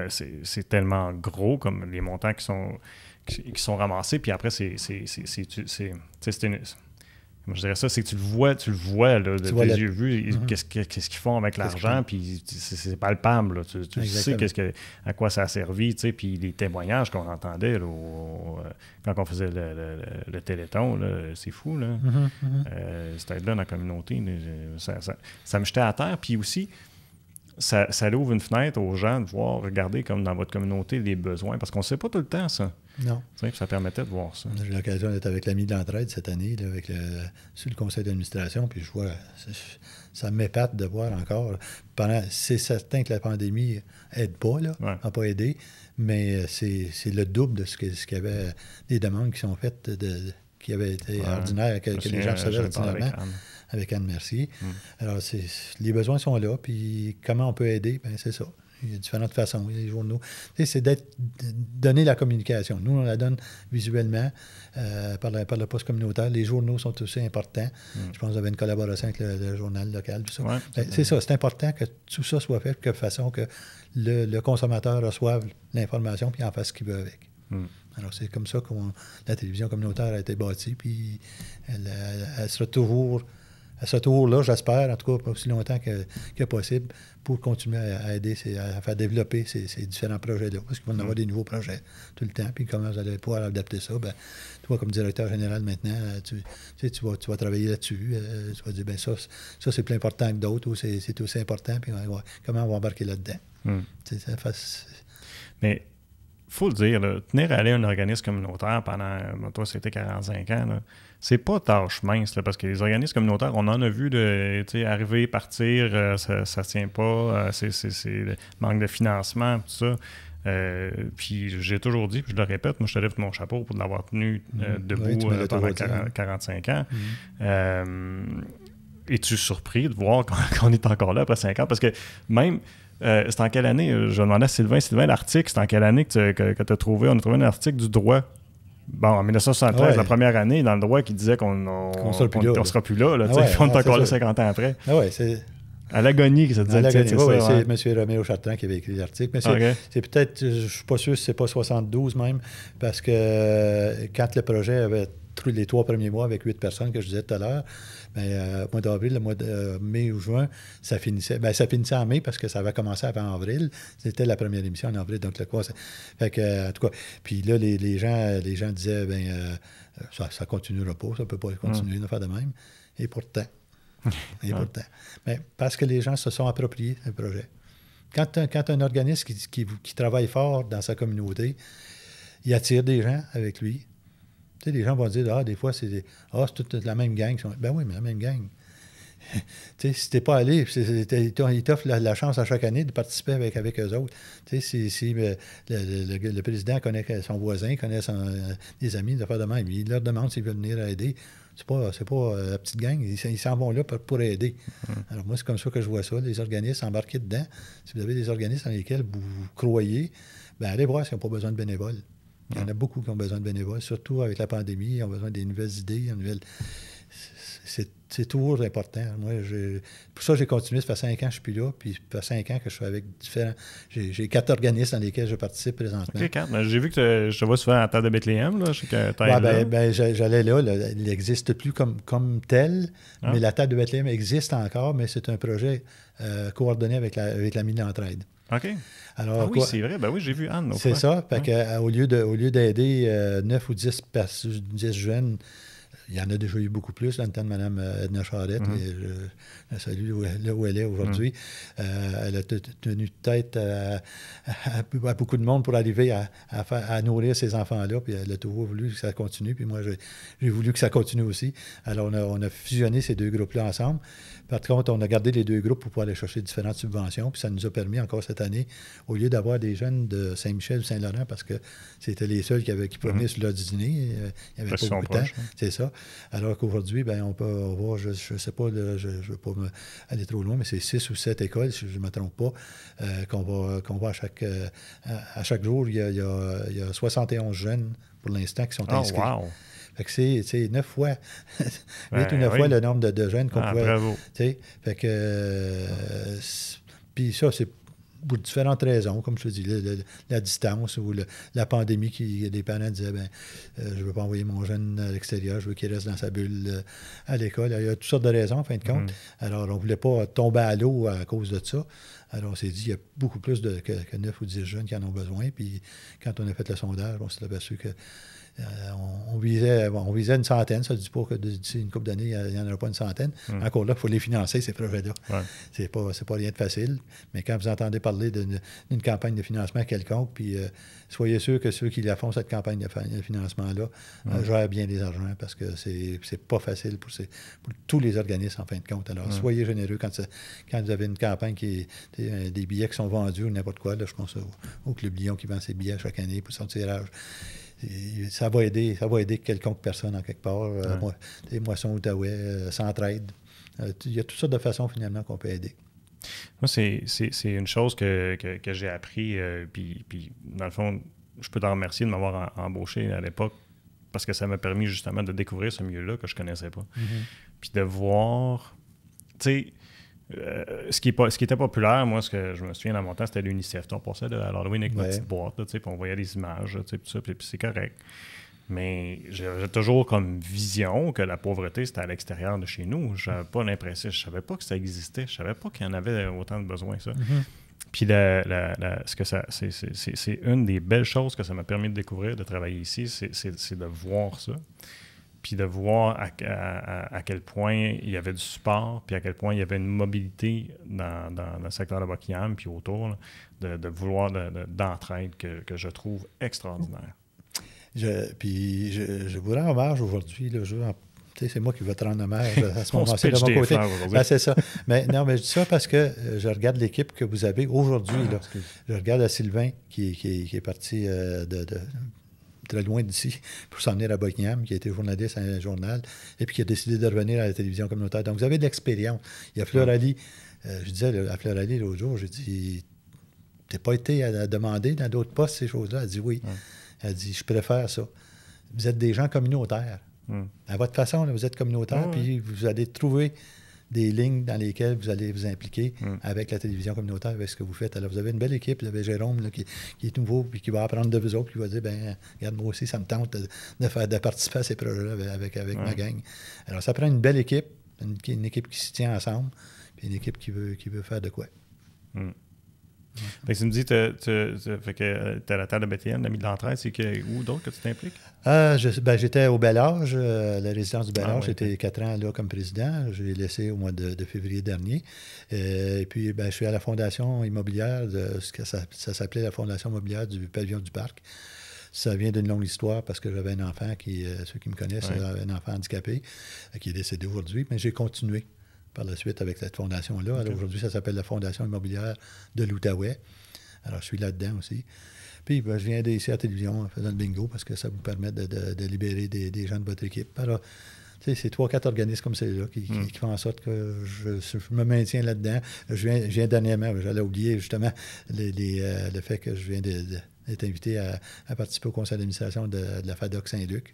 S1: c'est tellement gros comme les montants qui sont ramassés, puis après, je dirais ça, c'est que tu le vois là, de tes yeux vus, qu'est-ce qu'ils font avec l'argent, puis c'est palpable. Là. Tu sais à quoi ça a servi, puis les témoignages qu'on entendait là, quand on faisait le Téléthon, là, c'est fou. Là. Cette aide-là dans la communauté, ça me jetait à terre. Puis aussi, ça ouvre une fenêtre aux gens de voir, regarder comme dans votre communauté les besoins, parce qu'on ne sait pas tout le temps ça.
S2: Non.
S1: Ça permettait de voir ça.
S2: J'ai eu l'occasion d'être avec l'Ami de l'Entraide cette année, là, sur le conseil d'administration, puis je vois, ça m'épate de voir encore. C'est certain que la pandémie n'aide pas, n'a pas aidé, mais c'est le double de ce qu'il y avait, des demandes qui sont faites, qui avaient été ordinaires, que les gens recevaient ordinairement. Avec Anne Mercier. Alors, les besoins sont là, puis comment on peut aider, bien, c'est ça. Il y a différentes façons. Il y a les journaux. C'est donner la communication. Nous, on la donne visuellement par le poste communautaire. Les journaux sont aussi importants. Je pense qu'il y avait une collaboration avec le journal local, tout ça.
S1: Ouais,
S2: c'est ça. C'est important que tout ça soit fait de façon que le consommateur reçoive l'information puis en fasse ce qu'il veut avec. Alors, c'est comme ça que la télévision communautaire a été bâtie, puis elle sera toujours là, j'espère, en tout cas, aussi longtemps que possible, pour continuer à aider, à faire développer ces différents projets-là. Parce qu'il va y avoir des nouveaux projets tout le temps. Puis comment vous allez pouvoir adapter ça? Bien, toi, comme directeur général maintenant, tu vas travailler là-dessus. Tu vas dire, bien, ça c'est plus important que d'autres, ou c'est aussi important. Puis comment on va embarquer là-dedans?
S1: Mais il faut le dire, là, tenir à aller à un organisme communautaire pendant, toi, c'était 45 ans, là, c'est pas tâche mince, là, parce que les organismes communautaires, on en a vu arriver, partir, ça tient pas, c'est le manque de financement, tout ça. Puis j'ai toujours dit, puis je le répète, moi je te lève mon chapeau pour l'avoir tenu debout pendant 45 ans. Es-tu surpris de voir qu'on est encore là après 5 ans? Parce que même... c'est en quelle année? Je demandais à Sylvain, l'article, c'est en quelle année que tu as trouvé? On a trouvé un article du droit. Bon, en 1973, la première année, dans le droit, qui disait qu'on ne sera plus là. On est encore là 50 ans après.
S2: C'est...
S1: À l'agonie, que ça disait.
S2: C'est M. Roméo Chartrand qui avait écrit l'article. Mais c'est peut-être, je ne suis pas sûr si c'est pas 72 même, parce que quand le projet avait les 3 premiers mois avec 8 personnes que je disais tout à l'heure, le mois d'avril, le mois de mai ou juin, ça finissait. Ça finissait en mai parce que ça avait commencé avant avril. C'était la première émission en avril. Donc, fait que, en tout cas, puis là, les gens disaient, ça ne continuera pas, ça ne peut pas continuer de faire de même. Et pourtant. Mais parce que les gens se sont appropriés le projet. Quand un organisme qui travaille fort dans sa communauté, il attire des gens avec lui. Tu sais, les gens vont dire, des fois, c'est toute la même gang. Ben oui, mais la même gang. Tu sais, si t'es pas allé, ils t'offrent la chance à chaque année de participer avec eux autres. Tu sais, si le président connaît son voisin, connaît des amis, de faire de même, il leur demande s'ils veulent venir aider. C'est pas la petite gang, ils s'en vont là pour aider. Alors moi, c'est comme ça que je vois ça, les organismes embarqués dedans. Si vous avez des organismes dans lesquels vous croyez, bien allez voir s'ils n'ont pas besoin de bénévoles. Il y en a beaucoup qui ont besoin de bénévoles, surtout avec la pandémie, ils ont besoin des nouvelles idées, c'est toujours important. Moi, pour ça, j'ai continué. Ça fait 5 ans que je suis plus là, puis ça fait 5 ans que je suis avec différents... J'ai 4 organismes dans lesquels je participe présentement.
S1: OK, 4. J'ai vu que je te vois souvent à la table de Bethléem. Là. Je sais que
S2: j'allais là. Il n'existe plus comme tel, mais la table de Bethléem existe encore, mais c'est un projet coordonné avec l'Ami de l'Entraide.
S1: OK. Alors, oui, c'est vrai. Ben oui, j'ai vu Anne.
S2: C'est ça. Fait que, au lieu d'aider 9 ou 10 jeunes, Il y en a déjà eu beaucoup plus dans le temps de Mme Edna Charette. Je la salue là où elle est aujourd'hui. Elle a tenu tête à beaucoup de monde pour arriver à nourrir ces enfants-là. Puis elle a toujours voulu que ça continue. Puis moi, j'ai voulu que ça continue aussi. Alors, on a fusionné ces deux groupes-là ensemble. Par contre, on a gardé les deux groupes pour pouvoir aller chercher différentes subventions. Puis ça nous a permis encore cette année, au lieu d'avoir des jeunes de Saint-Michel ou Saint-Laurent, parce que c'était les seuls qui prenaient sur l'heure du dîner. Il n'y avait pas beaucoup de temps. C'est ça. Alors qu'aujourd'hui, on peut avoir, je ne sais pas, je ne veux pas aller trop loin, mais c'est 6 ou 7 écoles, si je ne me trompe pas, qu'on va à chaque jour. Il y a 71 jeunes pour l'instant qui sont inscrits.
S1: Wow.
S2: Fait que c'est 9 fois, 8 ou 9 fois le nombre de jeunes qu'on pouvait...
S1: Bravo.
S2: Fait que... Puis ça, c'est pour différentes raisons, comme je te dis, la distance ou la pandémie, les parents disaient, je ne veux pas envoyer mon jeune à l'extérieur, je veux qu'il reste dans sa bulle à l'école. Il y a toutes sortes de raisons, en fin de compte. Alors, on ne voulait pas tomber à l'eau à cause de ça. Alors, on s'est dit, il y a beaucoup plus que 9 ou 10 jeunes qui en ont besoin. Puis, quand on a fait le sondage, on s'est aperçu que on visait une centaine. Ça ne dit pas que d'ici une couple d'années, il n'y en aura pas une centaine. Encore là, il faut les financer, ces projets-là. Ouais. C'est pas rien de facile. Mais quand vous entendez parler d'une campagne de financement quelconque, puis soyez sûr que ceux qui la font, cette campagne de financement-là, gèrent bien les argents, parce que c'est pas facile pour tous les organismes, en fin de compte. Alors, soyez généreux quand vous avez une campagne des billets qui sont vendus ou n'importe quoi. Là, je pense au Club Lyon qui vend ses billets chaque année pour son tirage. Ça va aider quelconque personne en quelque part. Moisson, Outaouais, Centraide. Il y a toutes sortes de façons, finalement, qu'on peut aider.
S1: Moi, c'est une chose que j'ai appris. Puis, dans le fond, je peux t'en remercier de m'avoir embauché à l'époque parce que ça m'a permis justement de découvrir ce milieu-là que je ne connaissais pas. Puis de voir... Tu sais... ce qui était populaire, moi, ce que je me souviens dans mon temps, c'était l'UNICEF. On passait à l'Halloween avec notre petite boîte, puis on voyait des images, puis tout ça, puis c'est correct. Mais j'ai toujours comme vision que la pauvreté, c'était à l'extérieur de chez nous. J'avais pas l'impression, je savais pas que ça existait, je savais pas qu'il y en avait autant de besoin, ça. Puis c'est une des belles choses que ça m'a permis de découvrir, de travailler ici, c'est de voir ça. Puis de voir à quel point il y avait du support, puis à quel point il y avait une mobilité dans le secteur de Buckingham, puis autour, là, de vouloir d'entraide que je trouve extraordinaire.
S2: Je vous rends hommage aujourd'hui. C'est moi qui vais te rendre hommage à ce moment-ci de mon côté. C'est ça. Mais non, mais je dis ça parce que je regarde l'équipe que vous avez aujourd'hui. Je regarde à Sylvain qui est parti très loin d'ici pour s'en venir à Buckingham, qui a été journaliste à un journal, et puis qui a décidé de revenir à la télévision communautaire. Donc, vous avez de l'expérience. Il y a Fleur Ali. Je disais à Fleur Ali l'autre jour, j'ai dit, t'as pas été à demander dans d'autres postes ces choses-là? Elle dit oui. Elle dit, je préfère ça. Vous êtes des gens communautaires. À votre façon, là, vous êtes communautaire, puis vous allez trouver des lignes dans lesquelles vous allez vous impliquer avec la télévision communautaire, avec ce que vous faites. Alors, vous avez une belle équipe. Vous avez Jérôme là, qui est nouveau, puis qui va apprendre de vous autres, qui va dire, regarde, moi aussi, ça me tente de participer à ces projets-là avec ma gang. Alors, ça prend une belle équipe, une équipe qui se tient ensemble, puis une équipe qui veut faire de quoi.
S1: Fait que tu me dis, tu as la terre de Bethléem, l'ami de l'entraide, c'est où d'autre que tu t'impliques?
S2: J'étais au Bel Âge, la résidence du Bel Âge. J'étais 4 ans là comme président. Je l'ai laissé au mois de février dernier. Et puis, je suis à la fondation immobilière, ça s'appelait la fondation immobilière du pavillon du Parc. Ça vient d'une longue histoire parce que j'avais un enfant ceux qui me connaissent, un enfant handicapé qui est décédé aujourd'hui, mais j'ai continué par la suite avec cette fondation-là. Alors aujourd'hui, ça s'appelle la Fondation immobilière de l'Outaouais. Alors, je suis là-dedans aussi. Puis, je viens ici à la télévision en faisant le bingo parce que ça vous permet de libérer des gens de votre équipe. Alors, tu sais, c'est 3-4 organismes comme celui-là qui font en sorte que je me maintiens là-dedans. Je viens dernièrement, j'allais oublier justement le fait que je viens d'être invité à participer au conseil d'administration de la FADOC Saint-Luc.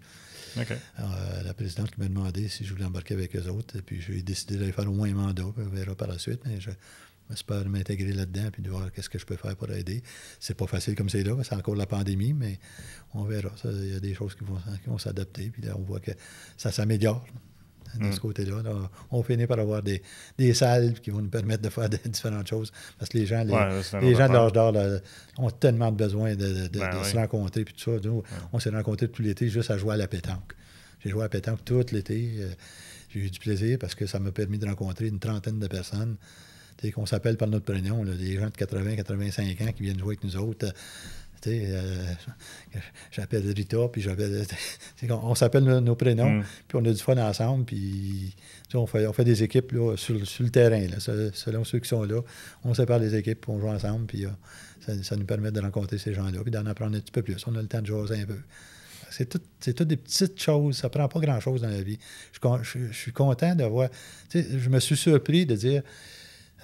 S1: Okay.
S2: Alors, la présidente qui m'a demandé si je voulais embarquer avec eux autres. Et puis, j'ai décidé d'aller faire au moins un mandat. Puis on verra par la suite. Mais j'espère m'intégrer là-dedans et de voir qu'est-ce que je peux faire pour aider. C'est pas facile comme c'est là. C'est encore la pandémie, mais on verra. Il y a des choses qui vont s'adapter. Puis là, on voit que ça s'améliore de ce côté-là. Là, on finit par avoir des salles qui vont nous permettre de faire différentes choses. Parce que les gens de l'âge d'or là, ont tellement besoin de se rencontrer. Puis tout ça. Nous, on s'est rencontrés tout l'été juste à jouer à la pétanque. J'ai joué à pétanque tout l'été. J'ai eu du plaisir parce que ça m'a permis de rencontrer une trentaine de personnes. Tu sais, qu'on s'appelle par notre prénom, là, des gens de 80, 85 ans qui viennent jouer avec nous autres. J'appelle Rita, puis j'appelle. On s'appelle nos prénoms, puis on a du fun ensemble, puis on fait des équipes là, sur le terrain, là, selon ceux qui sont là. On sépare les équipes, puis on joue ensemble, puis ça nous permet de rencontrer ces gens-là, puis d'en apprendre un petit peu plus. On a le temps de jaser un peu. C'est toutes des petites choses, ça prend pas grand-chose dans la vie. Je suis content de voir. Je me suis surpris de dire.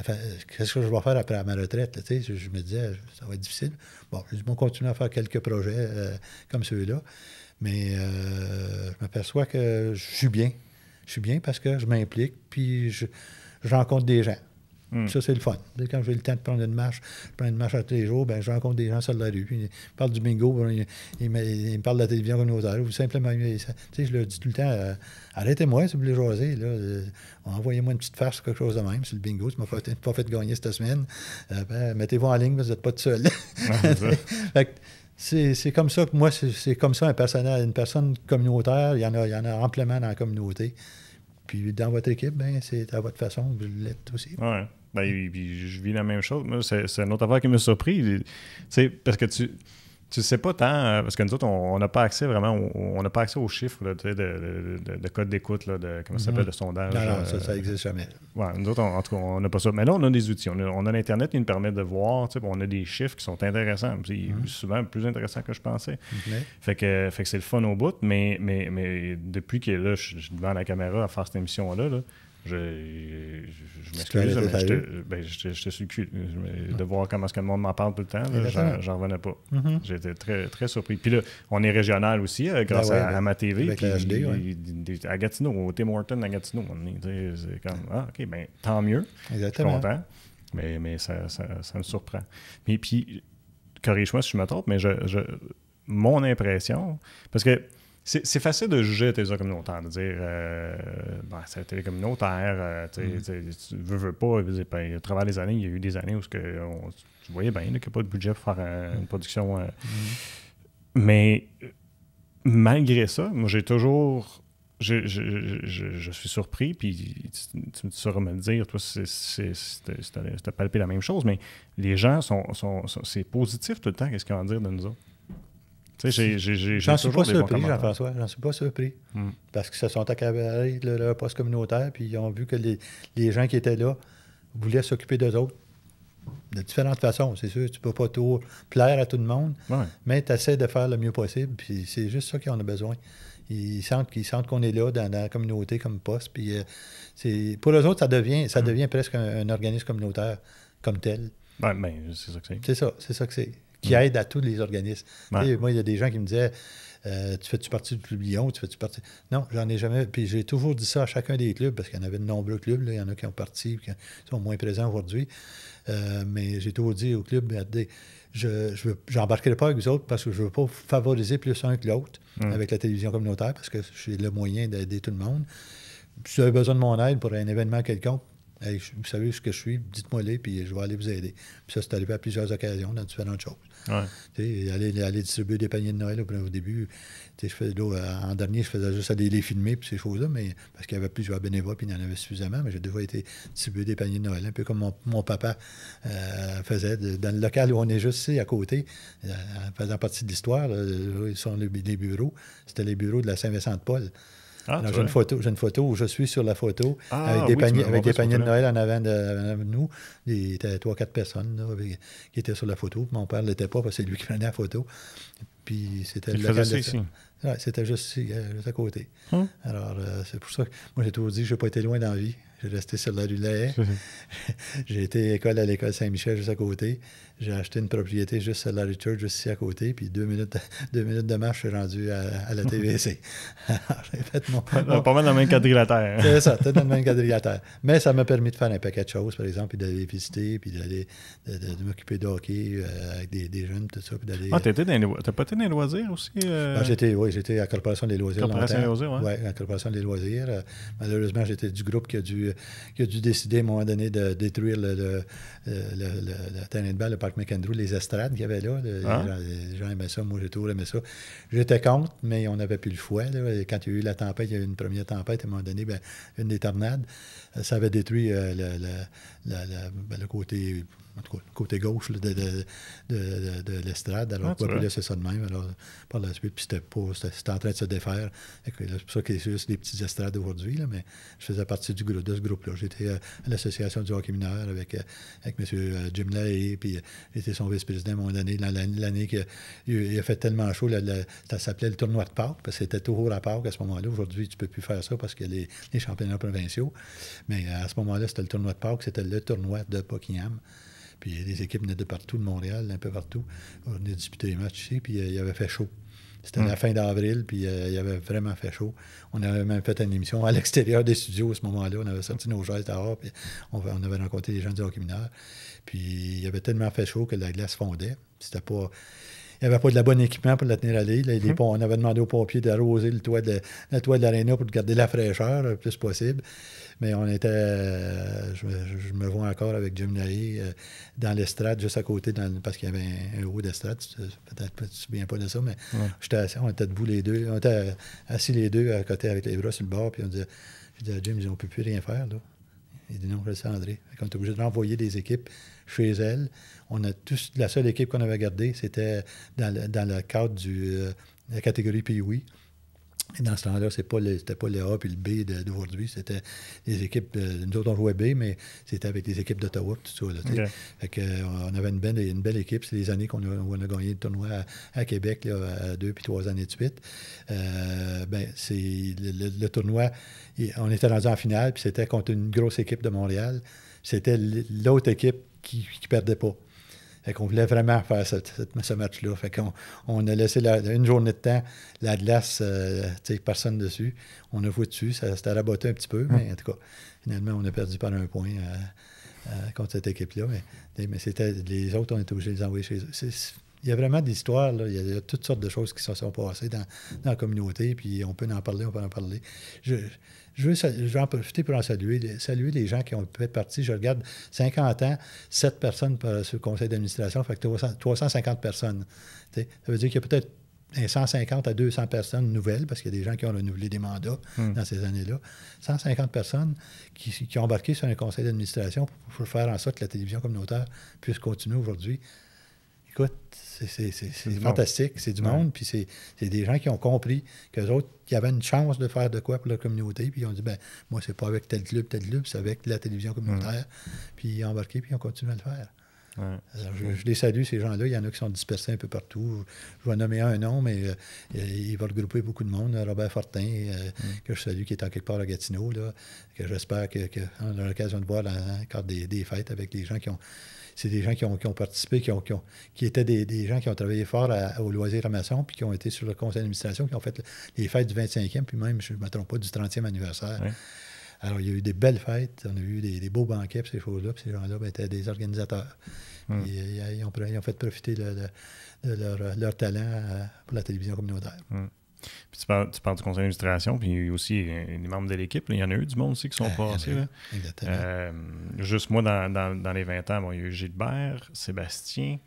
S2: Enfin, qu'est-ce que je vais faire après ma retraite? Là, je me disais, ça va être difficile. Bon, je vais continuer à faire quelques projets comme ceux-là, mais je m'aperçois que je suis bien. Je suis bien parce que je m'implique, puis je rencontre des gens. Ça, c'est le fun. Quand j'ai le temps de prendre une marche, je prends une marche à tous les jours, ben, je rencontre des gens sur la rue. Puis, ils parlent du bingo, ils me parlent de la télévision communautaire, ou simplement, je leur dis tout le temps, arrêtez-moi si vous voulez jaser. Envoyez-moi une petite farce ou quelque chose de même sur le bingo. Tu ne m'as pas fait gagner cette semaine. Mettez-vous en ligne, vous n'êtes pas tout seul. C'est comme ça que moi, c'est comme ça une personne communautaire. Il y en a amplement dans la communauté. Puis dans votre équipe, ben, c'est à votre façon, vous l'êtes aussi.
S1: Oui. Ben, puis je vis la même chose. Moi, c'est une autre affaire qui m'a surpris. Parce que tu sais pas tant, parce que nous autres, on n'a pas accès vraiment, on n'a pas accès aux chiffres là, de code d'écoute, là, de comment ça s'appelle, le sondage.
S2: Non, ça n'existe jamais.
S1: Ouais, nous autres, en tout cas, on n'a pas ça. Mais là, on a des outils. On a l'Internet qui nous permet de voir, on a des chiffres qui sont intéressants. C'est souvent plus intéressant que je pensais. Fait que c'est le fun au bout, mais depuis que là, je suis devant la caméra à faire cette émission-là, là, je m'excuse, mais j'étais sur le cul. De voir comment est-ce que le monde m'en parle tout le temps, j'en revenais pas. J'étais très, très surpris. Puis là, on est régional aussi, grâce à ma TV.
S2: Avec la HD,
S1: à Gatineau, au Tim Hortons à Gatineau. C'est comme, OK, bien, tant mieux.
S2: Exactement.
S1: Je suis content. Mais ça me surprend. Puis corrige-moi si je me trompe, mais mon impression, parce que c'est facile de juger la télévision communautaire, de dire c'est la télé communautaire, tu veux pas, au travers des années, il y a eu des années où tu voyais bien qu'il n'y a pas de budget pour faire une production. Mais malgré ça, moi j'ai toujours. Je suis surpris, puis tu sauras me le dire, toi, c'était palpé la même chose, mais les gens c'est positif tout le temps, qu'est-ce qu'ils vont dire de nous autres?
S2: J'en suis pas surpris, Jean-François. J'en suis pas surpris. Parce qu'ils se sont accaparés de leur poste communautaire, puis ils ont vu que les gens qui étaient là voulaient s'occuper d'eux autres de différentes façons. C'est sûr, tu peux pas tout plaire à tout le monde, mais tu essaies de faire le mieux possible, puis c'est juste ça qu'on a besoin. Ils sentent qu'on est là dans la communauté comme poste, puis pour eux autres, ça devient presque un organisme communautaire comme tel.
S1: C'est ça que c'est.
S2: C'est ça que c'est. Qui aide à tous les organismes. Ouais. Moi, il y a des gens qui me disaient tu fais-tu partie du Club Lyon? Tu fais-tu partie... Non, j'en ai jamais. Puis j'ai toujours dit ça à chacun des clubs, parce qu'il y en avait de nombreux clubs. Là. Il y en a qui ont parti, qui sont moins présents aujourd'hui. Mais j'ai toujours dit au club, je n'embarquerai pas avec vous autres parce que je ne veux pas favoriser plus un que l'autre avec la télévision communautaire, parce que j'ai le moyen d'aider tout le monde. Si vous avez besoin de mon aide pour un événement quelconque, hey, vous savez ce que je suis, dites-moi-les, puis je vais aller vous aider. Puis ça, c'est arrivé à plusieurs occasions dans différentes choses. Aller distribuer des paniers de Noël au début. En dernier, je faisais juste aller les filmer, puis ces choses-là, mais parce qu'il y avait plusieurs bénévoles, puis il y en avait suffisamment, mais j'ai déjà été distribuer des paniers de Noël, un peu comme mon papa faisait. Dans le local où on est juste ici, à côté, faisant partie de l'histoire, ils sont les bureaux. C'était les bureaux de la Saint-Vincent-de-Paul. Alors, j'ai une photo où je suis sur la photo avec des paniers de Noël en avant de nous. Il y avait 3-4 personnes là, qui étaient sur la photo. Mon père ne l'était pas parce que c'est lui qui prenait la photo. Puis c'était le local de ça. Ouais, c'était juste ici, juste à côté. Alors, c'est pour ça que moi, j'ai toujours dit que je n'ai pas été loin dans la vie. J'ai resté sur la rue Lahaye. J'ai été à l'école Saint-Michel juste à côté. J'ai acheté une propriété juste sur la rue Church, juste ici à côté. Puis 2 minutes de marche, je suis rendu à la TVC. J'ai fait
S1: pas mal dans le même quadrilatère.
S2: C'est ça, tout dans le même quadrilatère. Mais ça m'a permis de faire un paquet de choses, par exemple, puis d'aller visiter, puis de m'occuper de hockey avec des jeunes, tout ça.
S1: T'as pas été dans les loisirs aussi?
S2: J'étais à la Corporation des loisirs.
S1: Corporation des loisirs, oui.
S2: Oui, à la Corporation des loisirs. Malheureusement, j'étais du groupe qui a dû décider à un moment donné de détruire le terrain de balle, le Parc McAndrew, les estrades qu'il y avait là. Les gens aimaient ça, moi j'ai toujours aimé ça. J'étais contre, mais on n'avait plus le choix. Là. Et quand il y a eu la tempête, il y a eu une première tempête, à un moment donné, une des tornades, ça avait détruit le côté... En tout cas, le côté gauche là, de l'estrade. Alors, on ne pouvait plus laisser ça de même. Alors, par la suite, puis c'était en train de se défaire. C'est pour ça que c'est juste des petites estrades aujourd'hui, là, mais je faisais partie de ce groupe-là. J'étais à l'association du hockey mineur avec M. Jim Lahey, puis j'étais son vice-président à un moment donné, l'année qu'il a fait tellement chaud, ça s'appelait le tournoi de Pâques, parce que c'était toujours à Pâques à ce moment-là. Aujourd'hui, tu ne peux plus faire ça parce qu'il y a les championnats provinciaux. Mais à ce moment-là, c'était le tournoi de Pâques, c'était le tournoi de Buckingham. Puis les équipes venaient de partout, de Montréal, un peu partout. On venait disputer les matchs ici, puis il avait fait chaud. C'était la fin d'avril, puis il avait vraiment fait chaud. On avait même fait une émission à l'extérieur des studios à ce moment-là. On avait sorti nos chaises dehors, puis on avait rencontré les gens du hockey mineur. Puis il avait tellement fait chaud que la glace fondait. C'était pas... Il n'y avait pas de la bonne équipement pour la tenir à l'île. On avait demandé aux pompiers d'arroser le toit de l'aréna pour garder la fraîcheur le plus possible. Mais on était... je me vois encore avec Jim Lahey dans l'estrade, juste à côté, parce qu'il y avait un haut d'estrade. Peut-être que tu ne te souviens pas de ça, mais on était debout les deux. On était assis les deux à côté avec les bras sur le bord. Puis je disais à Jim, on ne peut plus rien faire, là. Il dit non, je le sais, André. On était obligé de renvoyer des équipes chez elle. La seule équipe qu'on avait gardée, c'était dans le cadre de la catégorie Pee-Wee. Et dans ce temps-là, c'était pas le A et le B d'aujourd'hui. C'était les équipes. Nous autres, on jouait B, mais c'était avec les équipes d'Ottawa, tout ça. Là, fait que, on avait une belle équipe. C'est les années qu'on a gagné le tournoi à Québec, là, 2 puis 3 années de suite. C'est le tournoi. On était rendu en finale, puis c'était contre une grosse équipe de Montréal. C'était l'autre équipe qui perdait pas. Fait qu'on voulait vraiment faire ce match-là. Fait qu'on a laissé une journée de temps, la glace, personne dessus. On a joué dessus, ça s'était raboté un petit peu, mais en tout cas, finalement, on a perdu par un point contre cette équipe-là. Mais c'était les autres, on était obligés de les envoyer chez eux. Il y a vraiment des histoires, là. Il y a toutes sortes de choses qui se sont passées dans la communauté, puis on peut en parler. Je veux en profiter pour en saluer les gens qui ont pu être partis. Je regarde 50 ans, 7 personnes sur le conseil d'administration, fait que 350 personnes. T'sais. Ça veut dire qu'il y a peut-être 150 à 200 personnes nouvelles, parce qu'il y a des gens qui ont renouvelé des mandats dans ces années-là. 150 personnes qui ont embarqué sur un conseil d'administration pour faire en sorte que la télévision communautaire puisse continuer aujourd'hui. Écoute, c'est fantastique, c'est du monde, puis c'est des gens qui ont compris qu'eux autres, qui avaient une chance de faire de quoi pour leur communauté, puis ils ont dit, moi, c'est pas avec tel club, c'est avec la télévision communautaire, puis ils ont embarqué, puis ils ont continué à le faire. Alors, je les salue, ces gens-là. Il y en a qui sont dispersés un peu partout. Je vais nommer un nom, mais il va regrouper beaucoup de monde. Robert Fortin, que je salue, qui est en quelque part à Gatineau, là, que j'espère qu'on aura l'occasion de voir dans le cadre des fêtes avec les gens qui ont... C'est des gens qui ont participé, qui étaient des gens qui ont travaillé fort au Loisir Ramasson, puis qui ont été sur le conseil d'administration, qui ont fait les fêtes du 25e, puis même, je ne me trompe pas, du 30e anniversaire. Ouais. Alors, il y a eu des belles fêtes, on a eu des beaux banquets, puis ces choses-là, puis ces gens-là étaient des organisateurs. Ils ont fait profiter de leur talent pour la télévision communautaire.
S1: Puis tu parles du conseil d'administration, puis aussi les membres de l'équipe. Là, il y en a eu du monde aussi qui sont passés. Exactement. Juste moi, dans les 20 ans, il y a eu Gilbert, Sébastien.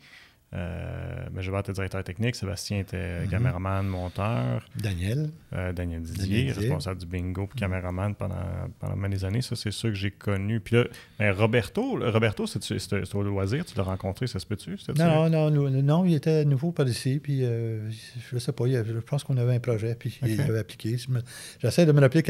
S1: Gilbert était directeur technique, Sébastien était caméraman, monteur.
S2: Daniel
S1: Didier, responsable du bingo puis caméraman pendant des années. Ça, c'est ceux que j'ai connus. Puis là, Roberto, c'est au Loisir, tu l'as rencontré, ça se peut-tu?
S2: Non, il était nouveau par ici, puis je sais pas, je pense qu'on avait un projet, puis il avait appliqué. J'essaie de me rappeler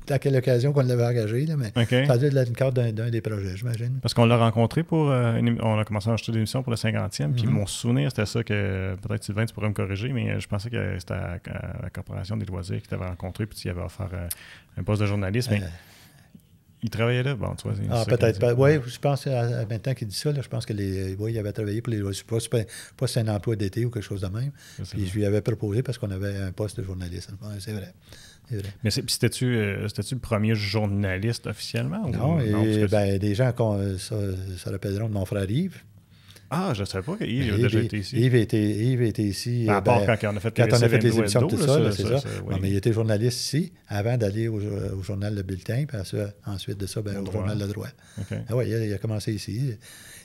S2: à quelle occasion qu'on l'avait engagé, là, mais ça a dû être le cadre d'un des projets, j'imagine.
S1: Parce qu'on l'a rencontré on a commencé à enregistrer des émissions pour le 50e, puis mon souvenir, c'était ça que, peut-être Sylvain, tu pourrais me corriger, mais je pensais que c'était à la Corporation des loisirs qui t'avait rencontré, puis tu y avais offert un poste de journaliste, mais il travaillait là, bon, tu vois.
S2: Peut-être pas. Oui, je pense, maintenant qu'il dit ça, là, je pense il avait travaillé pour les loisirs. Je ne sais pas si c'est un emploi d'été ou quelque chose de même. Puis je lui avais proposé parce qu'on avait un poste de journaliste. C'est vrai.
S1: Mais c'était-tu le premier journaliste officiellement?
S2: Non, des gens se rappelleront de mon frère Yves.
S1: Ah, je ne savais pas qu'Yves a déjà été ici.
S2: Yves était ici.
S1: À part quand on a fait
S2: quand on a fait les émissions, tout ça,
S1: là,
S2: c'est ça.
S1: oui.
S2: Non, mais il était journaliste ici, avant d'aller au journal Le Bulletin, puis ensuite de ça, au journal Le Droit.
S1: Okay.
S2: Ah oui, il a commencé ici.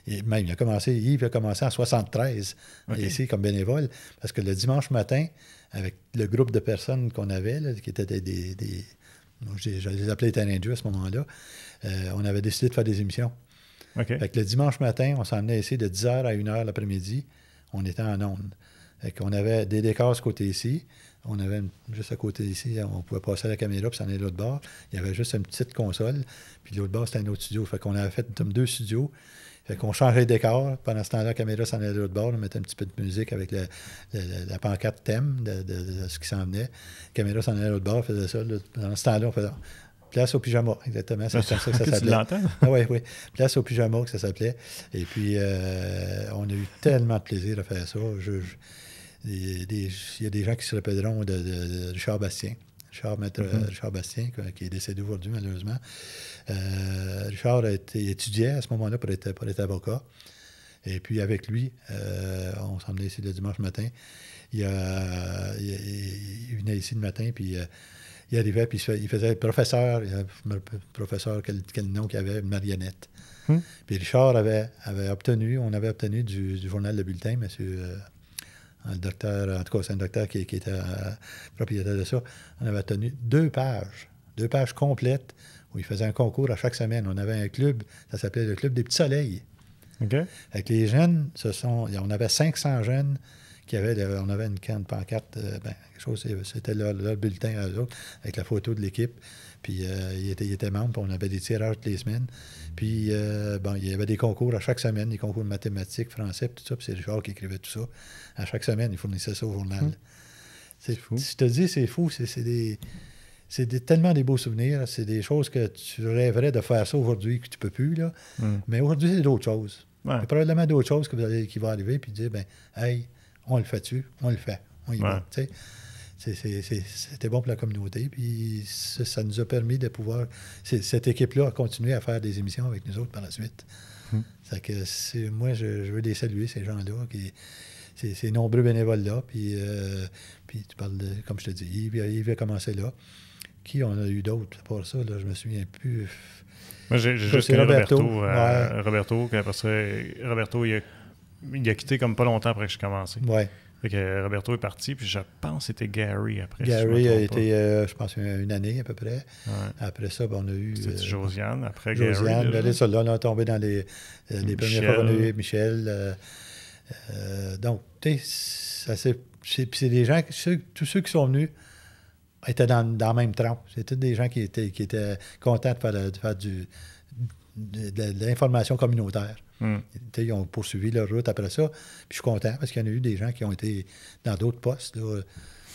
S2: Et même, Yves a commencé en 1973, ici, comme bénévole, parce que le dimanche matin, avec le groupe de personnes qu'on avait, là, qui étaient je les appelais les terrains de jeu à ce moment-là, on avait décidé de faire des émissions.
S1: Okay.
S2: Fait que le dimanche matin, on s'en venait ici de 10h à 1h l'après-midi. On était en onde. Fait qu'on avait des décors ce côté ici. On avait juste à côté ici, on pouvait passer la caméra puis s'en aller de l'autre bord. Il y avait juste une petite console. Puis de l'autre bord, c'était un autre studio. Fait qu'on avait fait comme 2 studios. Fait qu'on changeait les décors. Pendant ce temps-là, la caméra s'en allait de l'autre bord. On mettait un petit peu de musique avec la pancarte thème de ce qui s'en venait. La caméra s'en allait de l'autre bord, faisait ça. Dans ce temps-là, on faisait... Place au pyjama, exactement. C'est comme ça que ça s'appelait.
S1: Tu l'entends?
S2: Ah oui. Place au pyjama, que ça s'appelait. Et puis, on a eu tellement de plaisir à faire ça. Il y a des gens qui se rappelleront de Richard Bastien. Richard Bastien, qui est décédé aujourd'hui, malheureusement. Richard étudiait à ce moment-là pour être avocat. Et puis, avec lui, on s'en venait ici le dimanche matin. Il venait ici le matin, puis... il arrivait, puis il faisait professeur, quel nom qu'il avait, une marionnette. Puis Richard on avait obtenu du journal Le Bulletin, monsieur, le docteur, en tout cas, c'est un docteur qui était propriétaire de ça, on avait obtenu 2 pages complètes, où il faisait un concours à chaque semaine. On avait un club, ça s'appelait le Club des Petits Soleils.
S1: Okay.
S2: Avec les jeunes, on avait 500 jeunes, on avait une pancarte, quelque chose, c'était leur bulletin à eux autres, avec la photo de l'équipe. Puis il était membre, puis on avait des tirages toutes les semaines. Puis il y avait des concours à chaque semaine, des concours de mathématiques, français, puis tout ça. Puis c'est Richard qui écrivait tout ça. À chaque semaine, il fournissait ça au journal. C'est fou. Je te dis, c'est fou. C'est tellement des beaux souvenirs. C'est des choses que tu rêverais de faire ça aujourd'hui, que tu peux plus, là. Mais aujourd'hui, c'est d'autres choses. Ouais. Il y a probablement d'autres choses qui vont arriver, puis dire, hey, on le fait-tu? On le fait. On y va. C'était bon pour la communauté. Puis ça nous a permis de pouvoir... Cette équipe-là a continué à faire des émissions avec nous autres par la suite. Moi, je veux les saluer, ces gens-là, ces nombreux bénévoles-là. Puis tu parles de, comme je te dis, Yves a commencé là. Qui on a eu d'autres? À part ça, là, je me souviens plus.
S1: Moi, j'ai juste connu Roberto. Après ça, Roberto, il a quitté comme pas longtemps après que j'ai commencé.
S2: Ouais.
S1: Fait que Roberto est parti, puis je pense que c'était Gary après.
S2: Gary a été, je pense, une année à peu près. Ouais. Après ça, on a eu...
S1: C'était Josiane, après
S2: Josiane,
S1: Gary.
S2: là, on a tombé dans les premières fois qu'on a eu Michel. Donc, tu sais, c'est des gens, tous ceux qui sont venus étaient dans la même trempe. C'était des gens qui étaient contents de faire de l'information communautaire. Ils ont poursuivi leur route après ça. Puis je suis content parce qu'il y en a eu des gens qui ont été dans d'autres postes. Là.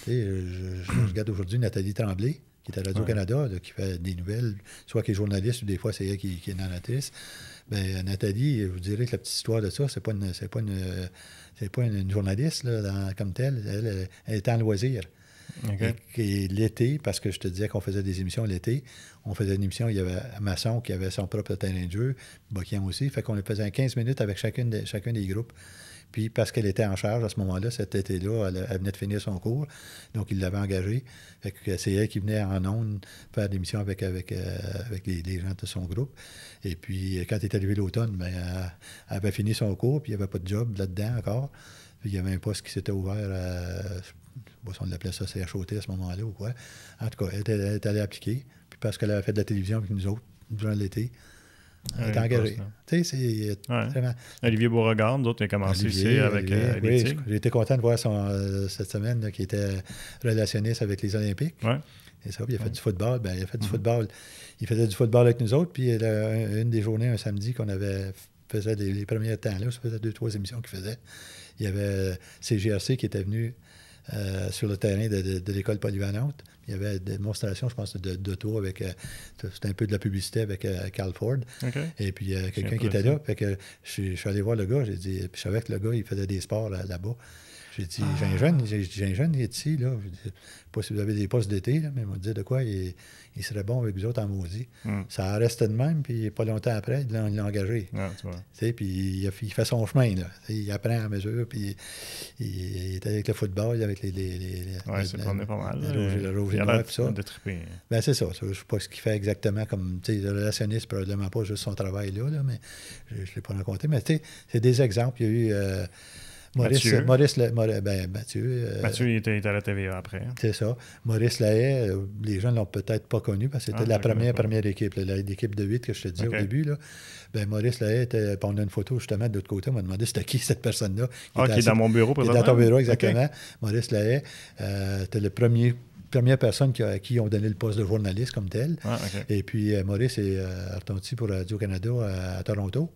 S2: Je regarde aujourd'hui Nathalie Tremblay, qui est à Radio-Canada, qui fait des nouvelles, soit qui est journaliste ou des fois c'est elle qui est narratrice. Nathalie, je vous dirais que la petite histoire de ça, c'est pas une journaliste là, comme telle. Elle est en loisir. Okay. Et l'été, parce que je te disais qu'on faisait des émissions l'été, on faisait une émission, il y avait Masson qui avait son propre terrain de jeu, Bokian aussi, fait qu'on faisait 15 minutes avec chacun des groupes. Puis parce qu'elle était en charge à ce moment-là, cet été-là, elle venait de finir son cours, donc il l'avait engagée. Fait que c'est elle qui venait en ondes faire l'émission avec les gens de son groupe. Et puis quand elle est arrivée l'automne, elle avait fini son cours, puis il n'y avait pas de job là-dedans encore. Puis il y avait un poste qui s'était ouvert on l'appelait ça CHOT à ce moment-là ou quoi. En tout cas, elle est allée appliquer. Puis parce qu'elle avait fait de la télévision avec nous autres durant l'été, elle est engagée. Tu sais, c'est vraiment...
S1: Olivier Beauregard, d'autres, il a commencé ici avec les Tigres.
S2: J'ai été content de voir cette semaine là, qui était relationniste avec les Olympiques. Ouais. Et ça, puis il a fait du football. Il a fait du football. Il faisait du football avec nous autres. Puis une des journées, un samedi, qu'on faisait les premiers temps, là, ça faisait 2-3 émissions qu'il faisait. Il y avait CGRC qui était venu sur le terrain de l'école polyvalente. Il y avait des démonstrations, je pense, d'auto avec... c'était un peu de la publicité avec Carl Ford. Okay. Et puis, quelqu'un qui était là. Fait que je suis allé voir le gars. J'ai dit... Puis je savais que le gars, il faisait des sports là-bas. J'ai dit, j'ai un jeune, il est ici, là. Je dis, pas si vous avez des postes d'été, là, mais il m'a dit de quoi il serait bon avec vous autres en maudit. Ça restait de même, puis pas longtemps après, il l'a engagé.
S1: Ah, tu vois.
S2: Puis il fait son chemin, là. Il apprend à mesure, puis il est avec le football, avec les
S1: c'est pas mal.
S2: Le rouge et noir, puis ça.
S1: De triper.
S2: Ben, c'est ça. Je ne sais pas ce qu'il fait exactement comme, tu sais, le relationniste, probablement pas juste son travail là, mais je ne l'ai pas rencontré. Mais tu sais, c'est des exemples. Il y a eu Mathieu,
S1: il était à la TVA après.
S2: C'est ça. Maurice Lahaye, les gens ne l'ont peut-être pas connu parce que c'était la première équipe, l'équipe de 8 que je te disais au début. Là. Ben, Maurice Lahaye était. On a une photo justement de l'autre côté. On m'a demandé c'était qui cette personne-là.
S1: Qui est dans mon bureau présentement.
S2: Dans ton bureau, exactement. Maurice Lahaye, c'était le première personne à qui ont donné le poste de journaliste comme tel. Et puis Maurice est reparti pour Radio-Canada à Toronto.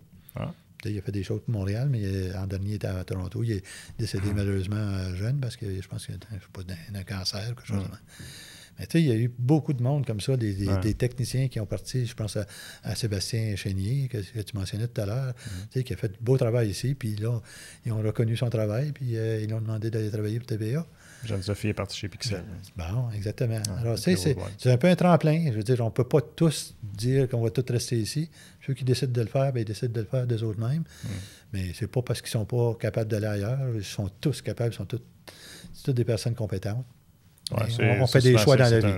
S2: Il a fait des choses pour Montréal, mais en dernier, il était à Toronto. Il est décédé malheureusement jeune parce que je pense qu'il a d'un cancer ou quelque chose. Mais tu sais, il y a eu beaucoup de monde comme ça, des techniciens qui ont parti. Je pense à Sébastien Chénier, que tu mentionnais tout à l'heure, qui a fait beau travail ici. Puis là, ils ont reconnu son travail, puis ils lui ont demandé d'aller travailler pour TVA.
S1: Jeanne-Sophie est partie chez Pixel.
S2: Bon, exactement. Alors, c'est un peu un tremplin. Je veux dire, on ne peut pas tous dire qu'on va tous rester ici. Ceux qui décident de le faire, bien, ils décident de le faire d'eux autres mêmes. Mais c'est pas parce qu'ils ne sont pas capables d'aller ailleurs. Ils sont tous capables. C'est toutes des personnes compétentes. On fait des choix dans la vie.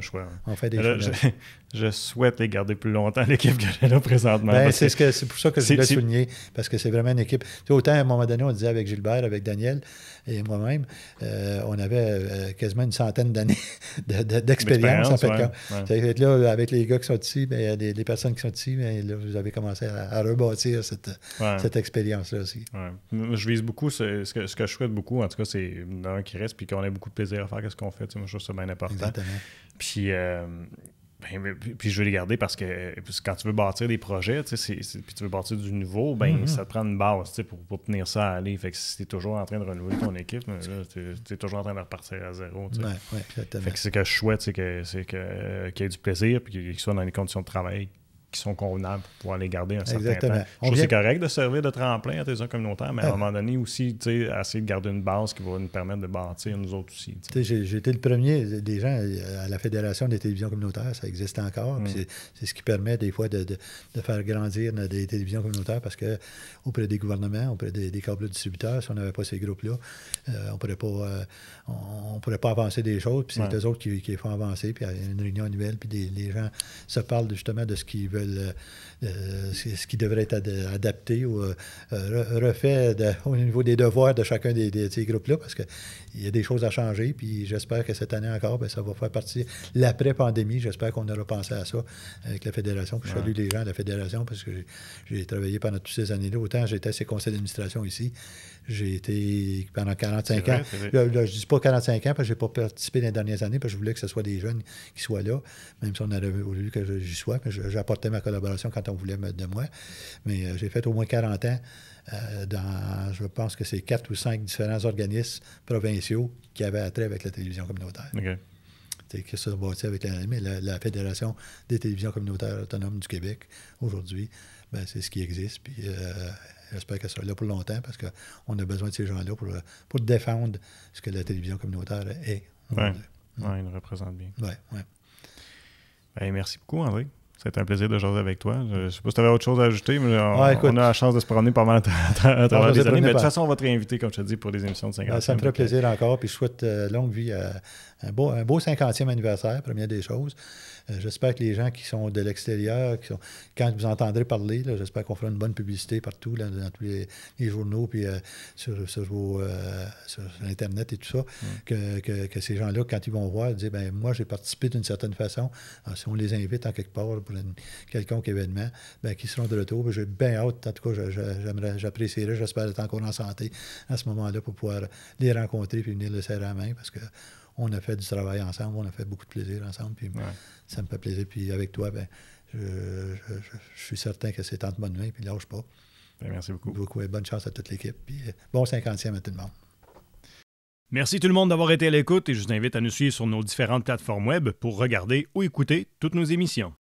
S2: On fait des choix.
S1: Je souhaite les garder plus longtemps, l'équipe que j'ai là présentement.
S2: C'est pour ça que je voulais souligner, parce que c'est vraiment une équipe. Tu sais, autant à un moment donné, on disait avec Gilbert, avec Daniel et moi-même, on avait quasiment une centaine d'années d'expérience. En fait, là, avec les gars qui sont ici, bien, les personnes qui sont ici, bien, là, vous avez commencé à rebâtir cette expérience-là aussi.
S1: Je vise beaucoup, ce que je souhaite beaucoup, en tout cas, c'est un qui reste, puis qu'on ait beaucoup de plaisir à faire ce qu'on fait. Moi, je trouve ça bien important.
S2: Exactement.
S1: Puis je veux les garder parce que quand tu veux bâtir des projets, puis tu veux bâtir du nouveau, ça te prend une base pour tenir ça à aller. Fait que si tu es toujours en train de renouveler ton équipe, tu es toujours en train de repartir à zéro. Fait que ce que je souhaite, c'est qu'il y ait du plaisir et qu'ils soient dans les conditions de travail qui sont convenables pour pouvoir les garder un certain temps. Je trouve que c'est correct de servir de tremplin à tes communautaires, mais à un moment donné aussi, essayer de garder une base qui va nous permettre de bâtir nous autres aussi.
S2: J'ai été le premier des gens à la Fédération des télévisions communautaires, ça existe encore. C'est ce qui permet des fois de faire grandir des télévisions communautaires parce que auprès des gouvernements, auprès des câbles distributeurs, si on n'avait pas ces groupes-là, on ne pourrait pas avancer des choses. Puis c'est eux autres qui font avancer. Puis il y a une réunion annuelle, puis les gens se parlent justement de ce qu'ils veulent. Ce qui devrait être adapté ou refait au niveau des devoirs de chacun de ces groupes-là, parce qu'il y a des choses à changer, puis j'espère que cette année encore, bien, ça va faire partie l'après-pandémie. J'espère qu'on aura pensé à ça avec la Fédération. Puis je salue les gens de la Fédération, parce que j'ai travaillé pendant toutes ces années-là. Autant j'étais à ces conseils d'administration ici, j'ai été pendant 45 ans. Là, je ne dis pas 45 ans, parce que je n'ai pas participé dans les dernières années, parce que je voulais que ce soit des jeunes qui soient là, même si on aurait voulu que j'y sois. Mais j'apportais ma collaboration quand on voulait mettre de moi. Mais j'ai fait au moins 40 ans dans, je pense que c'est 4 ou 5 différents organismes provinciaux qui avaient attrait avec la télévision communautaire. C'est que ça bâti avec la Fédération des télévisions communautaires autonomes du Québec aujourd'hui. Ben, c'est ce qui existe. Puis j'espère qu'elle sera là pour longtemps parce qu'on a besoin de ces gens-là pour défendre ce que la télévision communautaire est.
S1: Oui, il nous représente bien.
S2: Ouais.
S1: Merci beaucoup, André. C'était un plaisir de jaser avec toi. Je ne sais pas si tu avais autre chose à ajouter, mais on a la chance de se promener pas mal à travers les années. Mais de toute façon, on va te réinviter, comme je te dis, pour des émissions de 50.
S2: Ça me ferait plaisir encore. Puis je souhaite longue vie un beau 50e anniversaire, première des choses. J'espère que les gens qui sont de l'extérieur, quand vous entendrez parler, là, j'espère qu'on fera une bonne publicité partout, là, dans tous les journaux, puis sur Internet et tout ça, que ces gens-là, quand ils vont voir, disent ben moi, j'ai participé d'une certaine façon. Alors, si on les invite en quelque part pour quelconque événement, ben, qu'ils seront de retour. J'ai bien hâte, en tout cas, j'apprécierais, j'espère être encore en santé à ce moment-là pour pouvoir les rencontrer et venir le serrer à la main parce que on a fait du travail ensemble, on a fait beaucoup de plaisir ensemble, puis ça me fait plaisir. Puis avec toi, ben, je suis certain que c'est en bonne main, puis lâche pas.
S1: Merci beaucoup.
S2: Et bonne chance à toute l'équipe, puis bon 50e à tout le monde.
S1: Merci tout le monde d'avoir été à l'écoute et je vous invite à nous suivre sur nos différentes plateformes web pour regarder ou écouter toutes nos émissions.